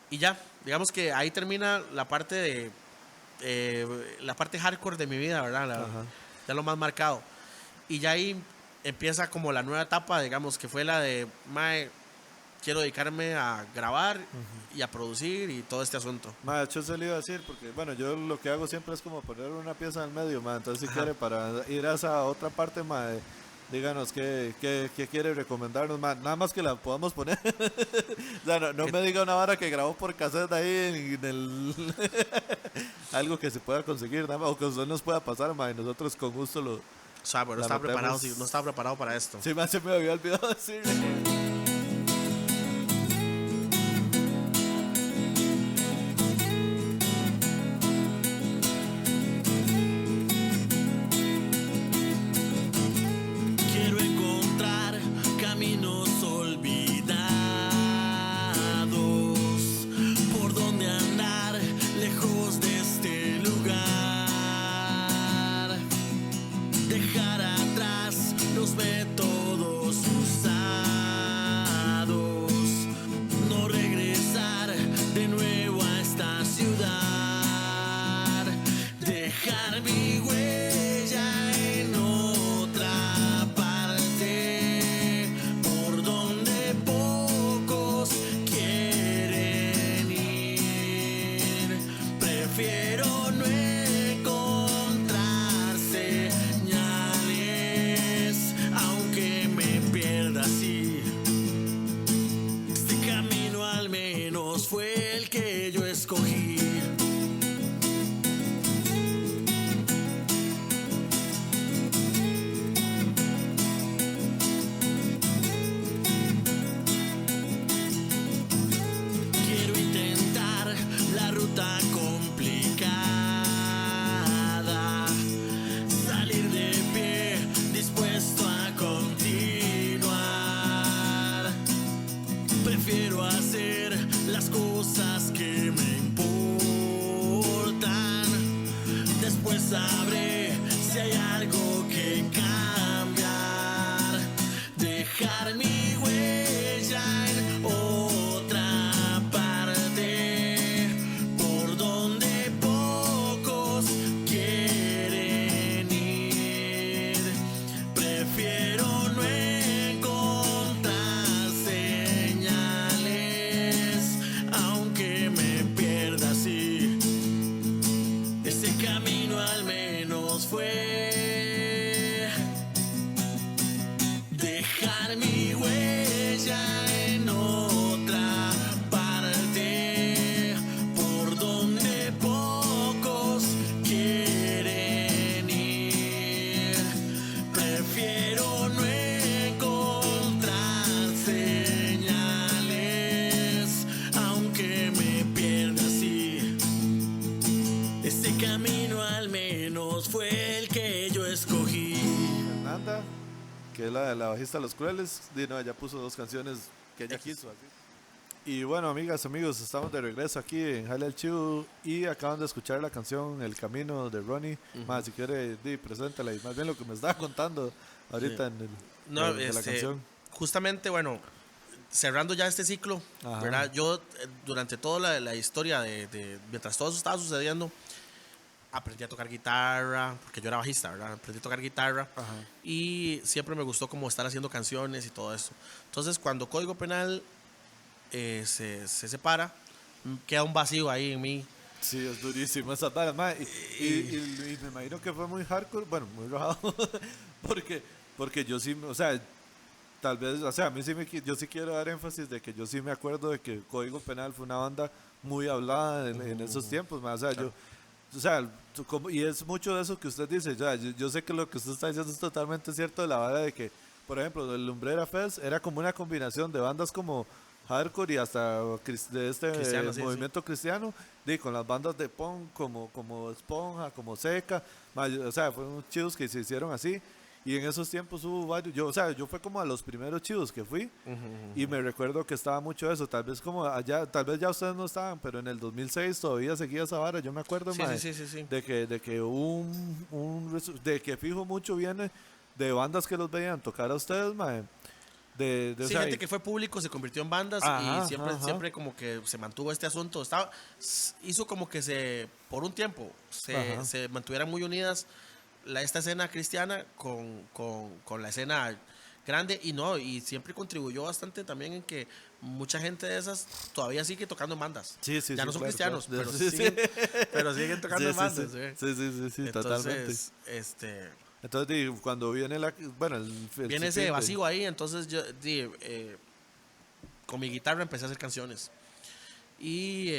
ya, digamos que ahí termina la parte la parte hardcore de mi vida, ¿verdad? Ya lo más marcado. Y ya ahí empieza como la nueva etapa, digamos, que fue la de, mae, quiero dedicarme a grabar y a producir y todo este asunto. Ma, de hecho se le iba a decir, porque bueno, yo lo que hago siempre es como poner una pieza en el medio, ma. Entonces si quiere, para ir a esa otra parte, ma, díganos qué quiere recomendarnos, ma. Nada más que la podamos poner. O sea, no me diga una vara que grabó por cassette ahí en el... algo que se pueda conseguir, nada más, o que usted nos pueda pasar, ma, y nosotros con gusto lo... O sea, pero la metemos. no estaba preparado para esto. Sí, ma, se me había olvidado decirle. Quiero encontrar caminos olvidados, por donde andar lejos de este lugar, dejar atrás los métodos usados, no regresar de nuevo a esta ciudad, dejar mi huella en otra parte, por donde pocos quieren ir. Prefiero no encontrar señales, aunque me pierda así. Este camino al menos fue el que yo escogí. Quiero intentar la ruta complicada, salir de pie, dispuesto a continuar. Prefiero hacer las cosas que me importan. Después sabré si hay algo que cambiar. Dejar mi huella en otra parte, por donde pocos quieren ir. Prefiero no encontrar señales, aunque me pierda así. Ese camino al menos fue dejar mi huella en otra parte, por donde pocos quieren ir. Prefiero no encontrar señales, aunque me pierda así. Ese camino al menos fue el que yo escogí. Fernanda, que es la bajista de Los Crueles, ya puso 2 canciones que ella quiso. Así. Y bueno, amigas, amigos, estamos de regreso aquí en Jale al Chivo y acaban de escuchar la canción El Camino de Ronnie. Más, si quiere, preséntala y más bien lo que me estaba contando ahorita en la canción. Justamente, bueno, cerrando ya este ciclo, Ajá. ¿verdad? Yo, durante toda la historia mientras todo eso estaba sucediendo, aprendí a tocar guitarra, porque yo era bajista, ¿verdad? Aprendí a tocar guitarra. Ajá. Y siempre me gustó como estar haciendo canciones y todo eso. Entonces, cuando Código Penal se separa, queda un vacío ahí en mí. Sí, es durísimo esa tara, y me imagino que fue muy hardcore, bueno, muy rajado, porque yo sí, o sea, tal vez, o sea, a mí sí yo sí quiero dar énfasis de que yo sí me acuerdo de que Código Penal fue una banda muy hablada en esos tiempos, o sea, claro. Y es mucho de eso que usted dice, yo sé que lo que usted está diciendo es totalmente cierto, de la banda de que, por ejemplo, el Lumbrera Fest era como una combinación de bandas como hardcore y hasta de este Cristiano, sí, movimiento cristiano, con las bandas de punk como Esponja, como Seca, o sea, fueron chivos que se hicieron así. Y en esos tiempos hubo varios, yo fue como a los primeros chivos que fui y me recuerdo que estaba mucho eso, tal vez como allá, tal vez ya ustedes no estaban, pero en el 2006 todavía seguía esa vara, yo me acuerdo, Sí, mae, sí. de que hubo de que fijo mucho viene de bandas que los veían tocar a ustedes, mae, o Sí, sea, gente que fue público se convirtió en bandas ajá, y siempre, ajá. siempre como que se mantuvo este asunto. Hizo como que por un tiempo, Ajá. se mantuvieran muy unidas esta escena cristiana con la escena grande y siempre contribuyó bastante también en que mucha gente de esas todavía sigue tocando en bandas. Sí, sí, Ya sí, no son claro, cristianos, claro. pero, Sí, sí. pero siguen tocando Sí, en sí, bandas. sí, totalmente. Entonces, Entonces, cuando viene el viene ese fin vacío ahí, entonces yo con mi guitarra empecé a hacer canciones. Y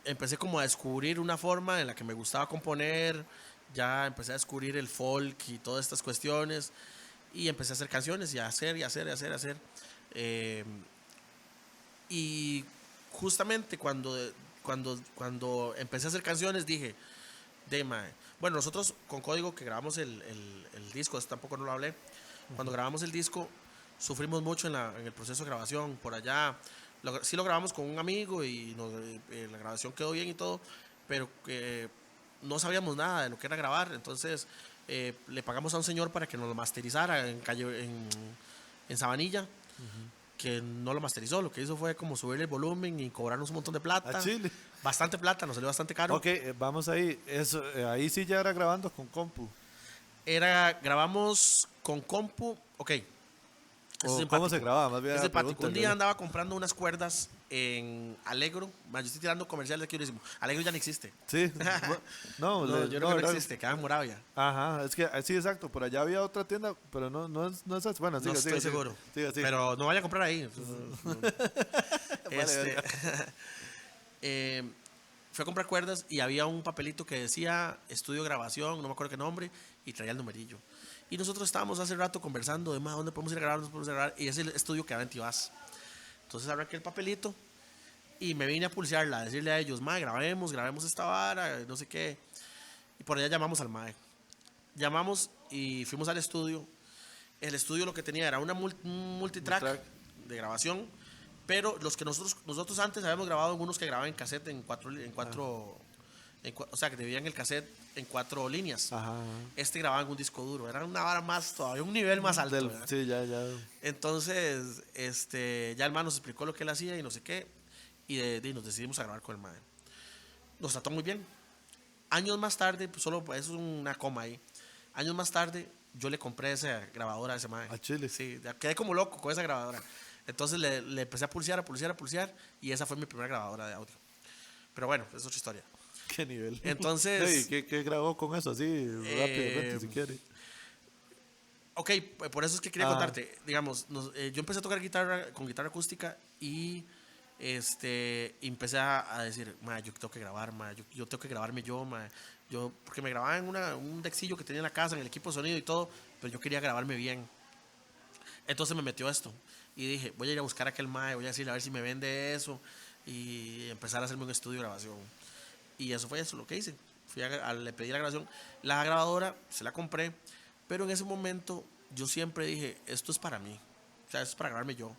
empecé como a descubrir una forma en la que me gustaba componer, ya empecé a descubrir el folk y todas estas cuestiones y empecé a hacer canciones y a hacer y hacer y hacer y hacer. Eh, y justamente cuando empecé a hacer canciones dije, mae. Bueno, nosotros con Código que grabamos el disco, esto tampoco no lo hablé, cuando grabamos el disco sufrimos mucho en el proceso de grabación, por allá, sí lo grabamos con un amigo y la grabación quedó bien y todo, pero no sabíamos nada de lo que era grabar, entonces le pagamos a un señor para que nos lo masterizara en Sabanilla, que no lo masterizó, lo que hizo fue como subirle el volumen y cobrarnos un montón de plata, a Chile. bastante plata, nos salió bastante caro. Ok, vamos ahí. Eso, ahí sí ya era grabando con compu. Grabamos con compu, ok. O ¿cómo se grababa? Más bien Es la simpático. pregunta, Un día ¿no? andaba comprando unas cuerdas en Alegro. Yo estoy tirando comerciales aquí durísimo. Alegro ya no existe. Sí. No, No, yo creo que no era- existe, queda en Moravia. Ajá, es que sí, exacto. Por allá había otra tienda, pero no es así. Bueno, No siga, estoy siga, siga. seguro. Siga, siga. Pero no vaya a comprar ahí. Vale, verga. eh, fui a comprar cuerdas y había un papelito que decía estudio grabación, no me acuerdo qué nombre, y traía el numerillo. Y nosotros estábamos hace rato conversando de dónde podemos ir a grabar, dónde podemos ir a grabar, y ese estudio quedaba en Tibás. Entonces arranqué el papelito y me vine a pulsearla, a decirle a ellos, mae, grabemos esta vara, no sé qué. Y por allá llamamos al mae. Llamamos y fuimos al estudio. El estudio lo que tenía era un multitrack de grabación, pero los que nosotros antes habíamos grabado algunos que grababan en cassette o sea, que dividían el cassette en 4 líneas. Ajá. Este grababa en un disco duro, era una vara más todavía, un nivel más alto. ¿verdad? Sí, ya. Entonces, ya el man nos explicó lo que él hacía y no sé qué, y nos decidimos a grabar con el man. Nos trató muy bien. Años más tarde, pues solo es una coma ahí. Años más tarde, yo le compré esa grabadora a ese man. A Chile. Sí, quedé como loco con esa grabadora. Entonces le empecé a pulsear, y esa fue mi primera grabadora de audio. Pero bueno, es otra historia. Qué nivel. Entonces, Sí, ¿qué grabó con eso? Así, rápidamente, si quiere. ok, por eso es que quería contarte. Digamos, yo empecé a tocar guitarra con guitarra acústica y empecé a decir, ma, yo tengo que grabar, ma, yo tengo que grabarme yo, ma. Porque me grababa en un dexillo que tenía en la casa, en el equipo de sonido y todo, pero yo quería grabarme bien. Entonces me metió esto y dije, voy a ir a buscar a aquel mae, voy a decirle a ver si me vende eso y empezar a hacerme un estudio de grabación. Y eso fue eso lo que hice. Le pedí la grabación. La grabadora se la compré, pero en ese momento yo siempre dije, esto es para mí. O sea, esto es para grabarme yo.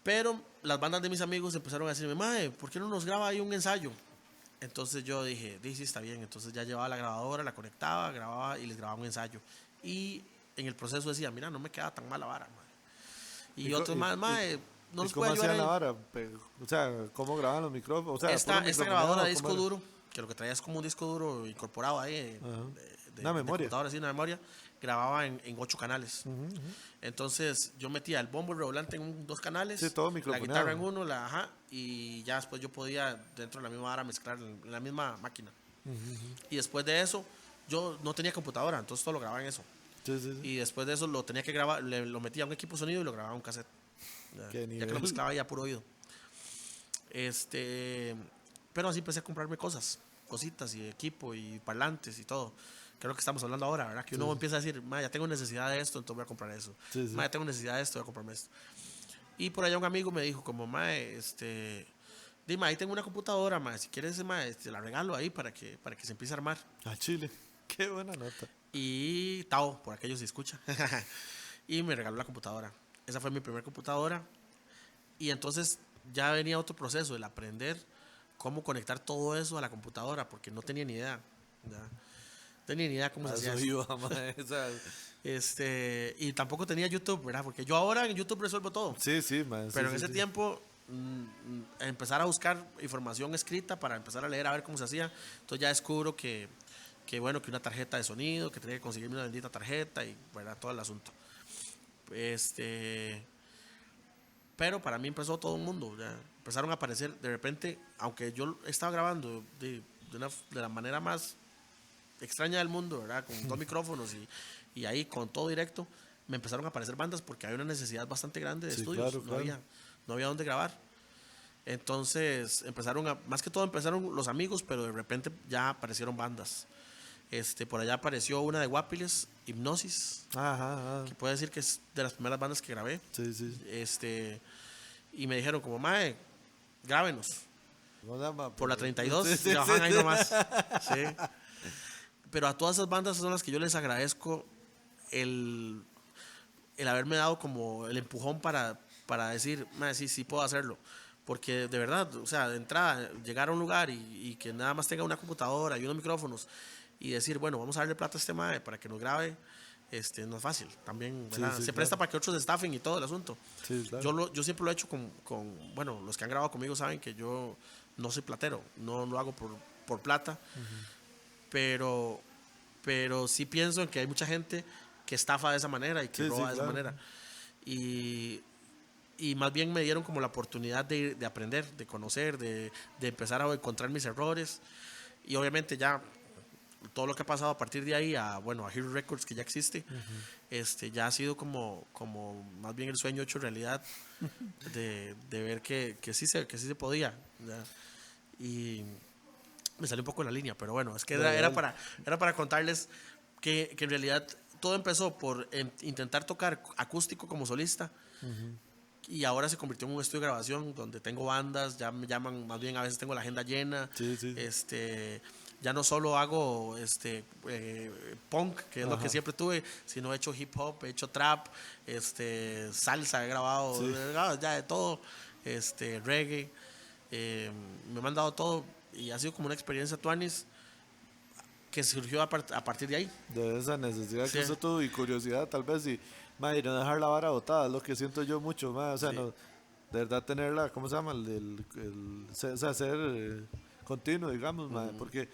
Pero las bandas de mis amigos empezaron a decirme, mae, ¿por qué no nos graba ahí un ensayo? Entonces yo dije, sí, está bien. Entonces ya llevaba la grabadora, la conectaba, grababa y les grababa un ensayo. Y en el proceso decía, mira, no me queda tan mala vara, mae. Y otros más, mae, no los puede ayudar ¿Cómo hacían la ahí. vara? O sea, ¿cómo grababan los micrófonos? O sea, Esta grabadora de disco ¿cómo era? duro, que lo que traía es como un disco duro incorporado ahí, Una memoria. computadora, así, una memoria, grababa en 8 canales. Entonces yo metía el bombo redoblante en 2 canales, Sí, todo la microfoneado. guitarra en uno, y ya después yo podía dentro de la misma vara mezclar en la misma máquina. Y después de eso, yo no tenía computadora, entonces todo lo grababa en eso. Sí. Y después de eso lo tenía que grabar, lo metía a un equipo de sonido y lo grababa en un cassette. Qué Ya que nivel. lo mezclaba ya por oído. Pero así empecé a comprarme cosas. cositas y equipo y parlantes y todo. Que es lo que estamos hablando ahora, ¿verdad? Que uno empieza a decir, ma, ya tengo necesidad de esto, entonces voy a comprar eso. Sí, sí. Ma, ya tengo necesidad de esto, voy a comprarme esto. Y por allá un amigo me dijo como, ma, dime, ahí tengo una computadora, ma, si quieres, ma, la regalo ahí para que se empiece a armar. A Chile. Qué buena nota. Y Tao, por aquellos se escucha. Y me regaló la computadora. Esa fue mi primera computadora. Y entonces ya venía otro proceso, el aprender cómo conectar todo eso a la computadora, porque no tenía ni idea. ¿Ya? Tenía ni idea cómo se hacía eso. Y tampoco tenía YouTube, ¿verdad? Porque yo ahora en YouTube resuelvo todo. Sí, sí, man. Pero sí, en sí, ese sí. tiempo empezar a buscar información escrita para empezar a leer a ver cómo se hacía. Entonces ya descubro que bueno, que una tarjeta de sonido, que tenía que conseguirme una bendita tarjeta y ¿verdad? Todo el asunto. Pero para mí empezó todo el mundo. Ya empezaron a aparecer de repente, aunque yo estaba grabando de la manera más extraña del mundo, ¿verdad? Con dos micrófonos y ahí con todo directo, me empezaron a aparecer bandas porque había una necesidad bastante grande de Sí, estudios. claro. No había dónde grabar. Entonces más que todo empezaron los amigos, pero de repente ya aparecieron bandas. Por allá apareció una de Guapiles, Hipnosis, Ajá. que puedo decir que es de las primeras bandas que grabé. Sí, sí. Y me dijeron como, mae, grábenos. ¿Cómo se llama? Por la 32, Sí, trabajan ahí nomás. Sí. Pero a todas esas bandas son las que yo les agradezco el haberme dado como el empujón para decir, mae, sí puedo hacerlo. Porque de verdad, o sea, de entrada, llegar a un lugar y que nada más tenga una computadora y unos micrófonos y decir, bueno, vamos a darle plata a este mae para que nos grabe, no es fácil. También, ¿verdad? Sí, Se presta para que otros staffen y todo el asunto. Sí, claro. Yo siempre lo he hecho bueno, los que han grabado conmigo saben que yo no soy platero, no lo hago por plata, pero sí pienso en que hay mucha gente que estafa de esa manera y que Sí, roba sí, de esa claro. manera. Y más bien me dieron como la oportunidad de aprender, de conocer, de empezar a encontrar mis errores. Y obviamente ya todo lo que ha pasado a partir de ahí a Hero Records, que ya existe, ya ha sido como más bien el sueño hecho realidad de ver que sí se podía. ¿Ya? Y me salió un poco de la línea, pero bueno, es que era para contarles que en realidad todo empezó por intentar tocar acústico como solista. Y ahora se convirtió en un estudio de grabación donde tengo bandas, ya me llaman, más bien a veces tengo la agenda llena. Sí. Ya no solo hago punk, que es lo que siempre tuve, sino he hecho hip hop, he hecho trap, salsa, he grabado, ya de todo, reggae, me han mandado todo y ha sido como una experiencia tuanis que surgió a partir de ahí. De esa necesidad Sí. que usted tuvo y curiosidad tal vez y no dejar la vara botada, es lo que siento yo mucho, o sea, Sí. no, de verdad tenerla, ¿cómo se llama? O sea, ser continuo, digamos, porque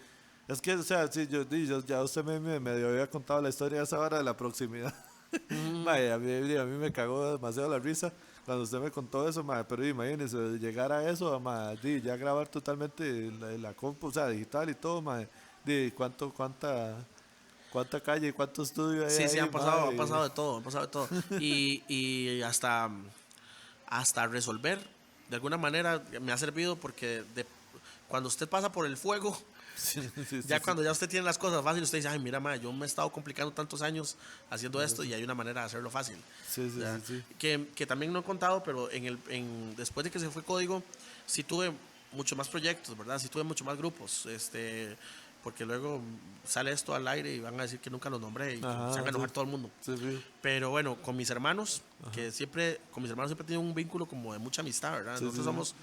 es que, o sea, sí, yo ya usted me había contado la historia de esa vara de la proximidad. A mí me cagó demasiado la risa cuando usted me contó eso, pero imagínese, llegar a eso, ya grabar totalmente la compu, o sea, digital y todo, cuánta calle, cuánto estudio hay Sí, ahí, han pasado de todo, y hasta resolver, de alguna manera me ha servido porque cuando usted pasa por el fuego, ya cuando ya usted tiene las cosas fáciles, usted dice, ay, mira, yo me he estado complicando tantos años haciendo esto y hay una manera de hacerlo fácil. Sí. Que también no he contado, pero después de que se fue Código, sí tuve muchos más proyectos, ¿verdad? Sí tuve muchos más grupos, porque luego sale esto al aire y van a decir que nunca los nombré y se van a enojar todo el mundo. Sí. Pero bueno, con mis hermanos, siempre he tenido un vínculo como de mucha amistad, ¿verdad? Nosotros somos,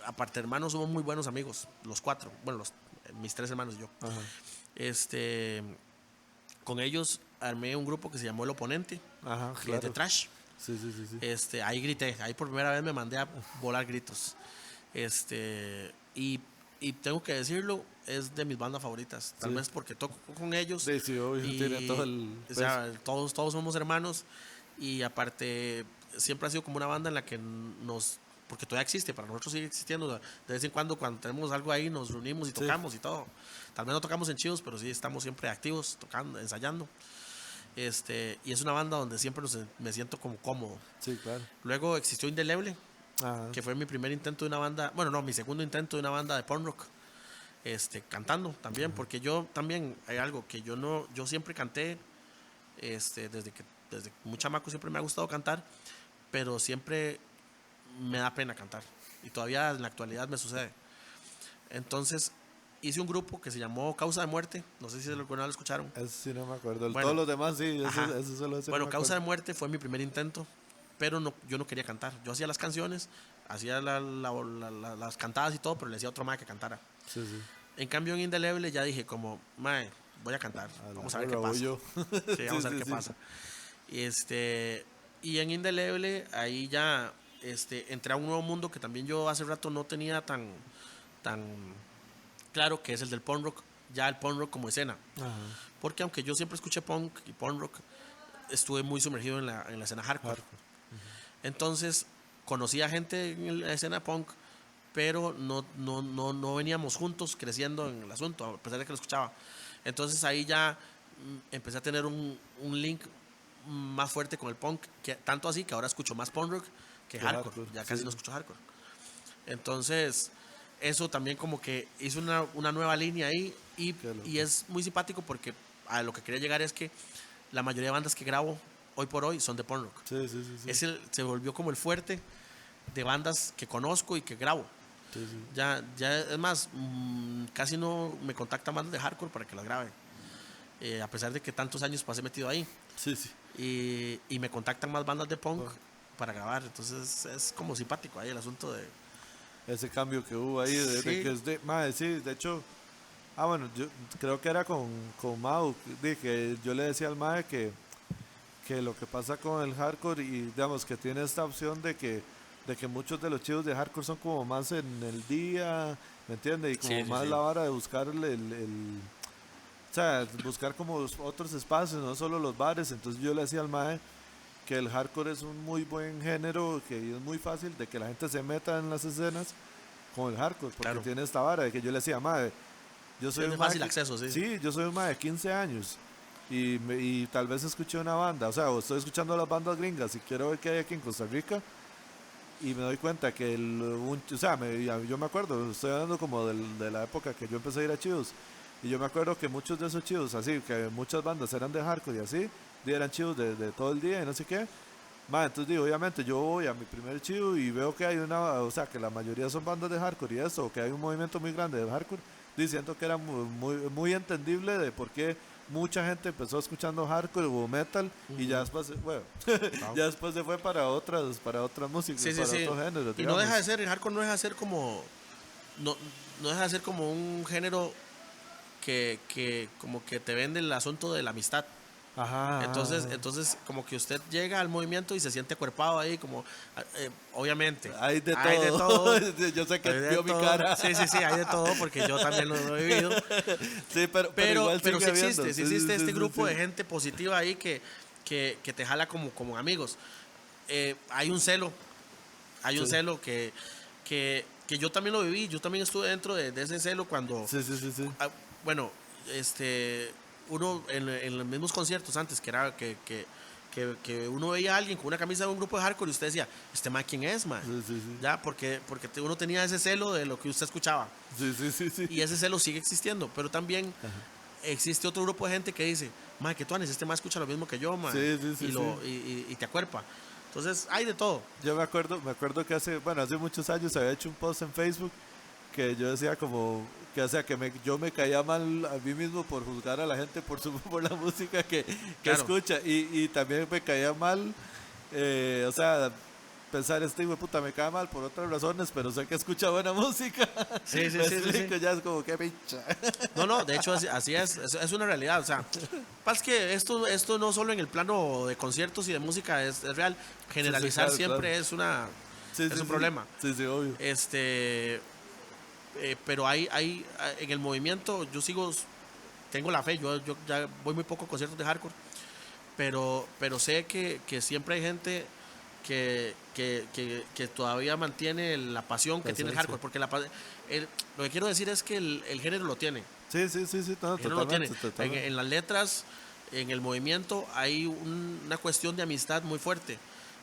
aparte de hermanos, somos muy buenos amigos, los cuatro, bueno, mis tres hermanos y yo. Con ellos armé un grupo que se llamó El Oponente, que es de trash. Sí. Ahí grité, ahí por primera vez me mandé a volar gritos. Y tengo que decirlo, es de mis bandas favoritas. Tal vez porque toco con ellos. Sí, obvio, tiene todo el o sea, todos somos hermanos. Y aparte, siempre ha sido como una banda en la que porque todavía existe, para nosotros sigue existiendo. De vez en cuando tenemos algo ahí, nos reunimos y tocamos y todo. Tal vez no tocamos en chivos, pero sí estamos siempre activos, tocando, ensayando. Y es una banda donde siempre me siento como cómodo. Sí, claro. Luego existió Indeleble, que fue mi primer intento de una banda, bueno, no, mi segundo intento de una banda de punk rock. cantando también, porque yo también hay algo que yo siempre canté, desde muy chamaco siempre me ha gustado cantar, pero siempre me da pena cantar y todavía en la actualidad me sucede. Entonces hice un grupo que se llamó Causa de Muerte, no sé si alguna vez lo escucharon. Eso sí no me acuerdo. Bueno, todos los demás sí, ajá. eso solo ese Bueno, no me Causa de acuerdo. Muerte fue mi primer intento, pero yo no quería cantar. Yo hacía las canciones, hacía las cantadas y todo, pero le decía a otro mae que cantara. Sí, sí. En cambio en Indeleble ya dije como, mae, voy a cantar, vamos a ver qué pasa. Sí, vamos a ver qué pasa. Y en Indeleble ahí ya entré a un nuevo mundo que también yo hace rato no tenía tan claro, que es el del punk rock, ya el punk rock como escena. Ajá. Porque aunque yo siempre escuché punk y punk rock, estuve muy sumergido en la escena hardcore. Entonces conocí a gente en la escena punk, pero no veníamos juntos creciendo en el asunto, a pesar de que lo escuchaba. Entonces ahí ya empecé a tener un link más fuerte con el punk, que tanto así que ahora escucho más punk rock que hardcore. Ya casi no escucho hardcore. Entonces eso también como que hizo una nueva línea ahí y es muy simpático porque a lo que quería llegar es que la mayoría de bandas que grabo hoy por hoy son de punk rock. Sí. Se volvió como el fuerte de bandas que conozco y que grabo. Sí, sí. Ya es más, casi no me contactan bandas de hardcore para que las grabe, a pesar de que tantos años pasé metido ahí. Sí, sí. Y me contactan más bandas de punk para grabar. Entonces es como simpático ahí el asunto de Ese cambio que hubo ahí, de Sí. que es de, madre, sí, de hecho, bueno, yo creo que era con Mau, que yo le decía al mae que lo que pasa con el hardcore y digamos que tiene esta opción de que muchos de los chivos de hardcore son como más en el día, ¿me entiendes? Y como Sí, más sí. la vara de buscar o sea, buscar como otros espacios, no solo los bares. Entonces yo le decía al mae que el hardcore es un muy buen género, que es muy fácil de que la gente se meta en las escenas con el hardcore, porque Claro. tiene esta vara de que yo le decía, mae, yo soy Es de un mae fácil acceso, sí. Sí, yo soy un mae de 15 años y tal vez escuché una banda, o sea, o estoy escuchando las bandas gringas y quiero ver qué hay aquí en Costa Rica y me doy cuenta que o sea, yo me acuerdo, estoy hablando como de la época que yo empecé a ir a chivos y yo me acuerdo que muchos de esos chivos, así, que muchas bandas eran de hardcore y así, y eran chivos de todo el día y no sé qué. Entonces digo, obviamente yo voy a mi primer chivo y veo que hay o sea, que la mayoría son bandas de hardcore y eso, o que hay un movimiento muy grande de hardcore, diciendo que era muy entendible de por qué mucha gente empezó escuchando hardcore o metal y ya después, bueno, ya después se fue para otras músicas, Sí, sí, para sí. otros géneros. Y no deja de ser, el hardcore no deja de ser como no deja de ser como un género que como que te vende el asunto de la amistad. Ajá. Entonces como que usted llega al movimiento y se siente acuerpado ahí, como obviamente Hay de de todo. todo. Yo sé que Hay de vio mi todo. cara. Sí, hay de todo porque yo también lo he vivido. Sí, pero igual Pero sí sigue habiendo. existe, sí Sí, existe sí, este sí, grupo sí. de gente positiva ahí que te jala como amigos. Hay un celo que yo también lo viví, yo también estuve dentro de ese celo cuando, Sí. bueno, uno en los mismos conciertos antes, que era que uno veía a alguien con una camisa de un grupo de hardcore y usted decía, ¿este man quién es, man? Sí. Ya, porque uno tenía ese celo de lo que usted escuchaba. Sí. Y ese celo sigue existiendo, pero también existe otro grupo de gente que dice, man, que tú haces, este man escucha lo mismo que yo, man. Sí, Y te acuerpa. Entonces, hay de todo. Yo me acuerdo que hace muchos años había hecho un post en Facebook que yo decía como que o sea que yo me caía mal a mí mismo por juzgar a la gente por la música que Claro. escucha y también me caía mal o sea pensar este hijo de puta me cae mal por otras razones pero sé que escucha buena música. Sí. Me explico, ya es como que pincha. No, de hecho así es una realidad. O sea, pasa que esto no solo en el plano de conciertos y de música es real. Generalizar claro, siempre es un problema. Sí, obvio. Pero hay en el movimiento yo tengo la fe, yo ya voy muy poco a conciertos de hardcore, pero sé que siempre hay gente que todavía mantiene la pasión que tiene el hardcore, porque lo que quiero decir es que el género lo tiene. Sí, no, El género lo tiene. totalmente. En las letras, en el movimiento hay una cuestión de amistad muy fuerte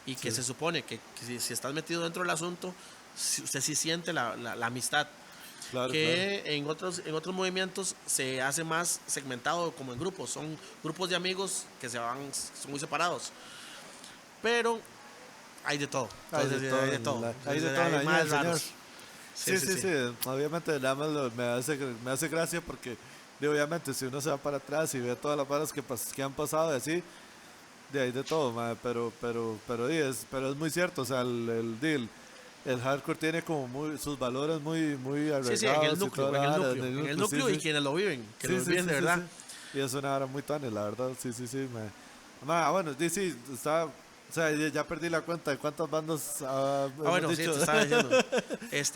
y que se supone que si estás metido dentro del asunto, usted sí siente la amistad. Claro, que en otros movimientos se hace más segmentado como en grupos. Son grupos de amigos que son muy separados. Pero hay de todo. Entonces, hay de todo. Hay de Entonces, todo en la hay vida más del Señor. raros. Sí. Obviamente nada más me hace gracia porque, obviamente, si uno se va para atrás y ve todas las varas que han pasado y así, de ahí de todo, mae, pero es muy cierto, o sea, el hardcore tiene como sus valores muy Sí, en el arraigados y núcleo, toda la vara, en el núcleo sí, y sí. quienes lo viven, que lo Sí, viven de verdad. sí. Y es una hora muy tuanes, la verdad, sí, mae. Bueno, sí, está, o sea, ya perdí la cuenta de cuántas bandas hemos Bueno, sí, dicho. te estaba diciendo.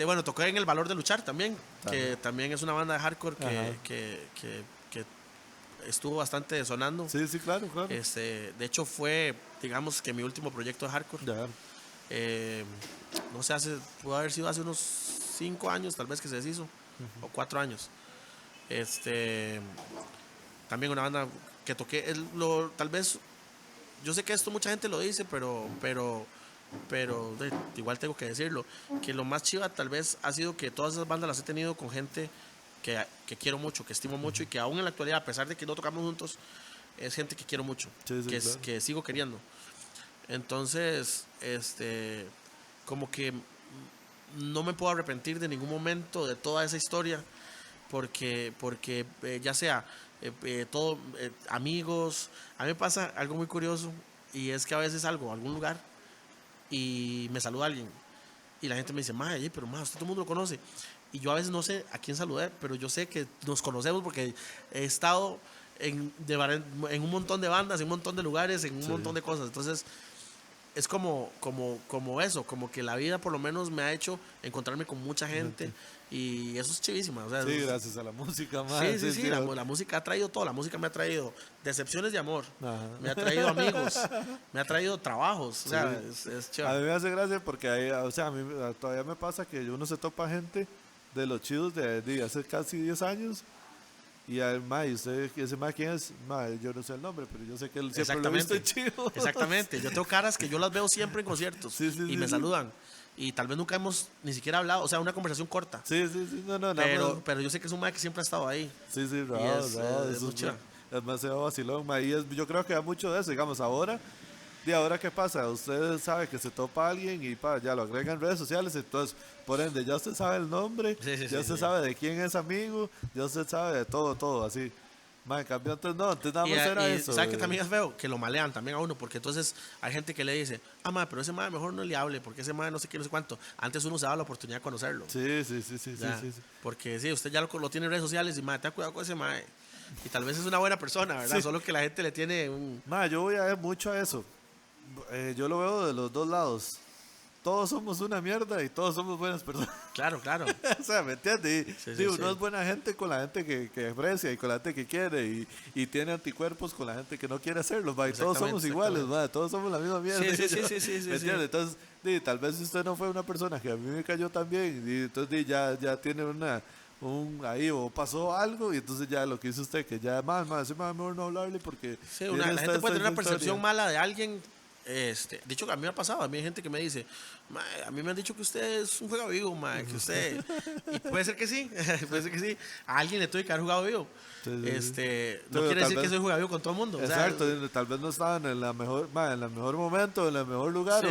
Bueno, toqué en El Valor de Luchar también, que también es una banda de hardcore que estuvo bastante sonando. Sí, claro. De hecho fue, digamos que mi último proyecto de hardcore. Ya. No sé, pudo haber sido hace unos 5 años tal vez que se deshizo, o 4 años. También una banda que toqué, tal vez, yo sé que esto mucha gente lo dice, pero igual tengo que decirlo, que lo más chiva tal vez ha sido que todas esas bandas las he tenido con gente que quiero mucho, que estimo mucho y que aún en la actualidad, a pesar de que no tocamos juntos, es gente que quiero mucho, Claro. que sigo queriendo. Entonces, como que no me puedo arrepentir de ningún momento de toda esa historia, porque ya sea todo, amigos. A mí me pasa algo muy curioso, y es que a veces salgo a algún lugar y me saluda alguien y la gente me dice, mae, pero mae, usted todo el mundo lo conoce, y yo a veces no sé a quién saludar, pero yo sé que nos conocemos porque he estado en un montón de bandas, en un montón de lugares, en un montón de cosas. Entonces es como eso, como que la vida por lo menos me ha hecho encontrarme con mucha gente, y eso es chivísima. O sea, Sí, gracias a la música, man. Sí, la música ha traído todo. La música me ha traído decepciones de amor, Ajá. me ha traído amigos, me ha traído trabajos. O sea, es A chévere. mí me hace gracia porque o sea, a mí todavía me pasa que uno se topa gente de los chidos de hace casi 10 años. Y al mae, ese mae, ¿quién es? Mae, yo no sé el nombre, pero yo sé que él siempre lo he visto en chido. Exactamente. Yo tengo caras que yo las veo siempre en conciertos y me saludan. Y tal vez nunca hemos ni siquiera hablado, o sea, una conversación corta. Sí, no, nada más. Pero yo sé que es un mae que siempre ha estado ahí. Sí, es eso mucho. es demasiado vacilón, mae. Yo creo que hay mucho de eso, digamos, ahora. ¿Y ahora qué pasa? Usted sabe que se topa a alguien y ya lo agrega en redes sociales, entonces, por ende, ya usted sabe el nombre, ya usted sabe de quién es amigo, ya usted sabe de todo, así. Man, en cambio, antes nada más era eso. ¿Sabe que también es feo? Que lo malean también a uno, porque entonces hay gente que le dice, madre, pero ese madre mejor no le hable, porque ese madre no sé qué, no sé cuánto. Antes uno se daba la oportunidad de conocerlo. Sí. Porque sí, usted ya lo tiene en redes sociales y madre, ten cuidado con ese madre. Y tal vez es una buena persona, ¿verdad? Sí. Solo que la gente le tiene un... Man, yo voy a ver mucho a eso. Yo lo veo de los dos lados. Todos somos una mierda y todos somos buenas personas. Claro. O sea, ¿me entiendes? Sí, Uno es buena gente con la gente que aprecia y con la gente que quiere y tiene anticuerpos con la gente que no quiere hacerlo, y todos somos iguales, todos somos la misma mierda. Sí. ¿Me entiendes? Entonces, tal vez usted no fue una persona que a mí me cayó tan bien y entonces ya tiene ahí o pasó algo y entonces ya lo que hizo usted, que ya ese más mejor no hablarle porque... Sí, la gente puede tener una percepción mala de alguien. Dicho que a mí me ha pasado, a mí hay gente que me dice, a mí me han dicho que usted es un juego vivo, que usted, y puede ser que sí, a alguien le tuve que haber jugado vivo. No quiere decir que soy jugado vivo con todo el mundo. Exacto, tal vez no estaban en el mejor momento, en el mejor lugar,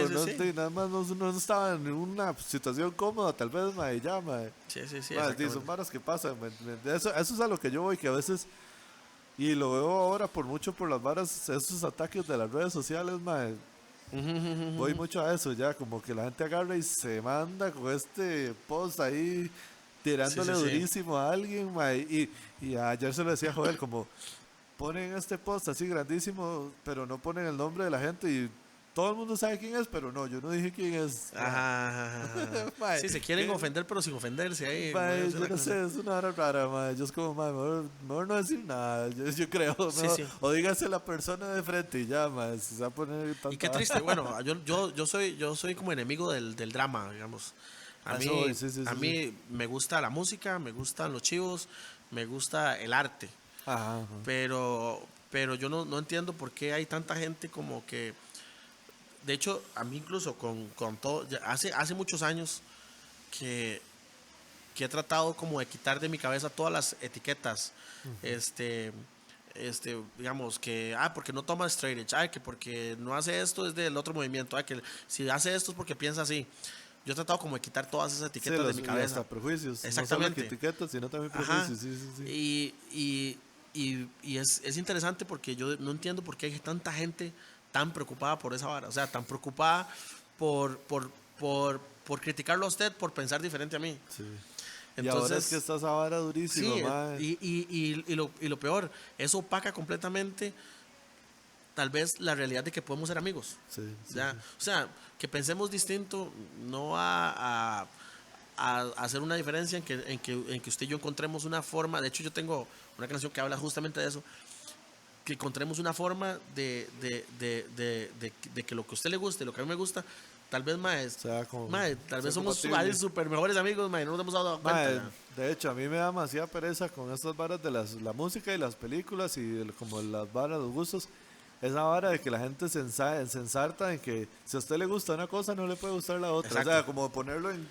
nada más no estaban en una situación cómoda, tal vez, y ya, Sí, son varas que pasan, eso es a lo que yo voy, que a veces... Y lo veo ahora por las varas, esos ataques de las redes sociales, mae. Voy mucho a eso ya, como que la gente agarra y se manda con este post ahí tirándole durísimo a alguien, mae. Y ayer se lo decía a Joel, como ponen este post así grandísimo, pero no ponen el nombre de la gente y todo el mundo sabe quién es, pero no, yo no dije quién es. Ajá. Sí, se quieren ofender, pero sin ofenderse ahí. Mae, yo no sé, es una hora rara, mae. Yo es como, mae, mejor no decir nada, yo creo. Sí. O dígase la persona de frente y ya, mae, si se va a poner tanta... Y qué triste, bueno, yo soy como enemigo del drama, digamos. A mí me gusta la música, me gustan los chivos, me gusta el arte. Ajá. Pero yo no entiendo por qué hay tanta gente como que... De hecho, a mí incluso con todo, hace muchos años que he tratado como de quitar de mi cabeza todas las etiquetas. Digamos que, porque no toma straight edge, que porque no hace esto es del otro movimiento, que si hace esto es porque piensa así. Yo he tratado como de quitar todas esas etiquetas de mi cabeza. Hasta prejuicios. Exactamente. No solo etiquetas, sino también prejuicios. Sí. Y es interesante porque yo no entiendo por qué hay tanta gente tan preocupada por esa vara. O sea, tan preocupada por criticarlo a usted por pensar diferente a mí. Sí. Entonces, y ahora es que está esa vara durísima, sí, mae. y lo peor, eso opaca completamente tal vez la realidad de que podemos ser amigos. Sí, sí, ¿ya? sí. O sea, que pensemos distinto no va a hacer una diferencia en que usted y yo encontremos una forma. De hecho, yo tengo una canción que habla justamente de eso, que encontremos una forma de que lo que a usted le guste, lo que a mí me gusta, tal vez más, tal vez somos super mejores amigos, no nos hemos dado cuenta. De hecho, a mí me da demasiada pereza con estas varas de la música y las películas y como las varas, los gustos. Esa vara de que la gente se ensarta en que si a usted le gusta una cosa, no le puede gustar la otra. Exacto. O sea, como ponerlo en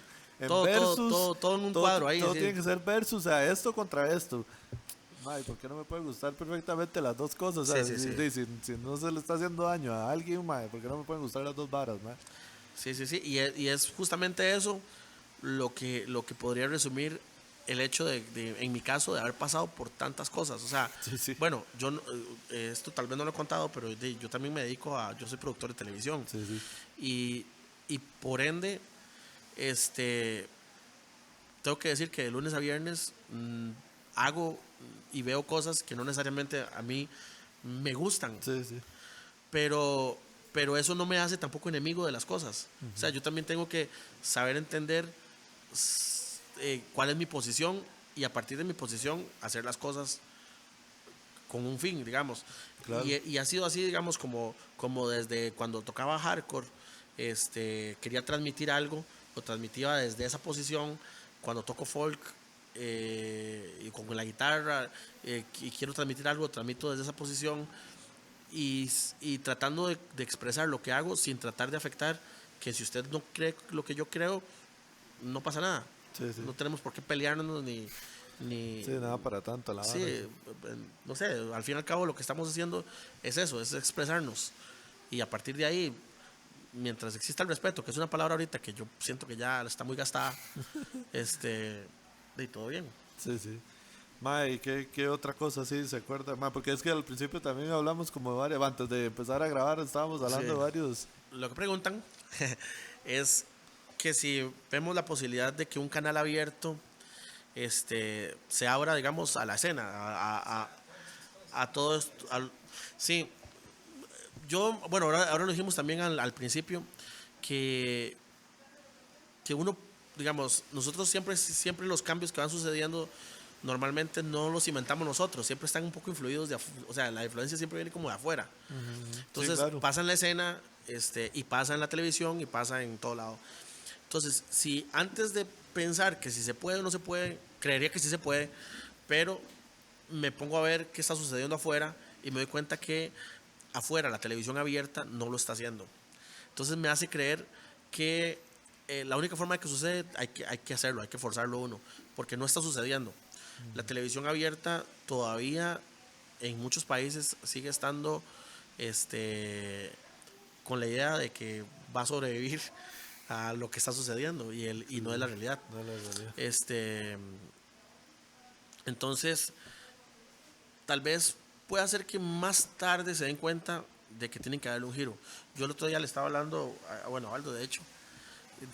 todo, versus. todo en un cuadro ahí. Todo sí. tiene que ser versus, o sea, esto contra esto. Ay, ¿por qué no me puede gustar perfectamente las dos cosas? O sea, si no se le está haciendo daño a alguien, mae, ¿por qué no me pueden gustar las dos varas, mae? Sí. Y es justamente eso lo que podría resumir el hecho de, en mi caso, de haber pasado por tantas cosas. O sea, bueno, yo esto tal vez no lo he contado, pero yo también me dedico yo soy productor de televisión. Y por ende, tengo que decir que de lunes a viernes hago y veo cosas que no necesariamente a mí me gustan. Pero eso no me hace tampoco enemigo de las cosas. O sea, yo también tengo que saber entender cuál es mi posición y a partir de mi posición hacer las cosas con un fin, digamos. Claro. Y ha sido así, digamos, como desde cuando tocaba hardcore, quería transmitir algo, lo transmitía desde esa posición. Cuando toco folk y con la guitarra y quiero transmitir algo, transmito desde esa posición y tratando de expresar lo que hago sin tratar de afectar, que si usted no cree lo que yo creo, no pasa nada. No tenemos por qué pelearnos ni nada para tanto la sí, no sé, al fin y al cabo lo que estamos haciendo es eso, es expresarnos y a partir de ahí, mientras exista el respeto, que es una palabra ahorita que yo siento que ya está muy gastada, de todo bien. Mae, ¿qué otra cosa sí se acuerda? Mae, porque es que al principio también hablamos como de varios, antes de empezar a grabar estábamos hablando de varios. Lo que preguntan es que si vemos la posibilidad de que un canal abierto se abra, digamos, a la escena, a todo esto. Sí, bueno, ahora lo dijimos también al principio, que uno, digamos, nosotros siempre los cambios que van sucediendo normalmente no los inventamos nosotros, siempre están un poco influidos o sea, la influencia siempre viene como de afuera. Entonces, claro, pasa en la escena, y pasa en la televisión y pasa en todo lado. Entonces, si antes de pensar que si se puede o no se puede, creería que sí se puede, pero me pongo a ver qué está sucediendo afuera y me doy cuenta que afuera la televisión abierta no lo está haciendo. Entonces me hace creer que la única forma de que sucede hay que hacerlo, hay que forzarlo uno, porque no está sucediendo. La televisión abierta todavía en muchos países sigue estando con la idea de que va a sobrevivir a lo que está sucediendo y no es la realidad. No es la realidad. Entonces, tal vez pueda ser que más tarde se den cuenta de que tienen que darle un giro. Yo el otro día le estaba hablando, bueno, a Aldo de hecho,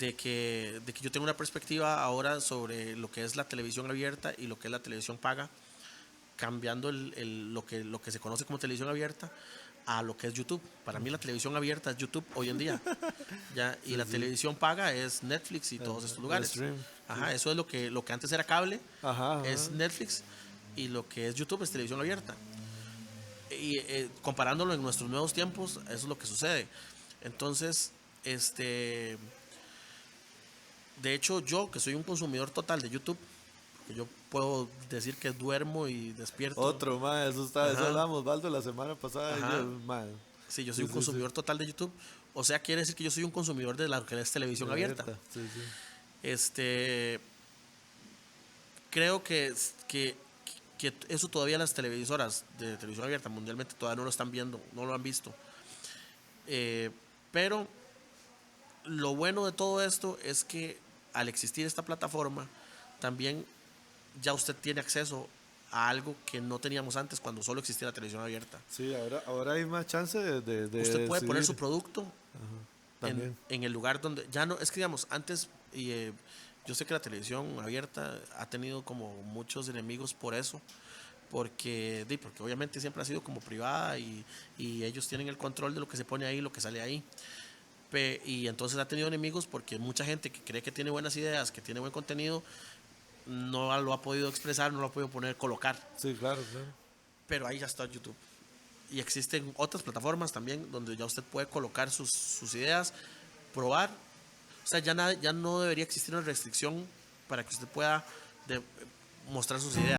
de que yo tengo una perspectiva ahora sobre lo que es la televisión abierta y lo que es la televisión paga, cambiando lo que se conoce como televisión abierta a lo que es YouTube. Para mí la televisión abierta es YouTube hoy en día. ¿Ya? Y la televisión paga es Netflix y todos estos lugares. Eso es lo que antes era cable, es Netflix, y lo que es YouTube es televisión abierta. Y comparándolo en nuestros nuevos tiempos, eso es lo que sucede. Entonces, de hecho, yo que soy un consumidor total de YouTube, porque yo puedo decir que duermo y despierto. Otro, mae, eso hablamos, Valdo, la semana pasada. Sí, yo soy un consumidor total de YouTube. O sea, quiere decir que yo soy un consumidor de la que es televisión abierta. creo que eso todavía las televisoras de televisión abierta mundialmente todavía no lo están viendo, no lo han visto. Pero lo bueno de todo esto es que al existir esta plataforma, también ya usted tiene acceso a algo que no teníamos antes cuando solo existía la televisión abierta. Sí, ahora hay más chance de Usted puede poner decidir. su producto También. en el lugar donde ya no, es que digamos, antes, yo sé que la televisión abierta ha tenido como muchos enemigos por eso, porque obviamente siempre ha sido como privada y ellos tienen el control de lo que se pone ahí, lo que sale ahí. Y entonces ha tenido enemigos porque mucha gente que cree que tiene buenas ideas, que tiene buen contenido, no lo ha podido expresar, no lo ha podido colocar. Sí, claro, claro. Pero ahí ya está YouTube. Y existen otras plataformas también donde ya usted puede colocar sus ideas, probar. O sea, ya no debería existir una restricción para que usted pueda mostrar sus ideas.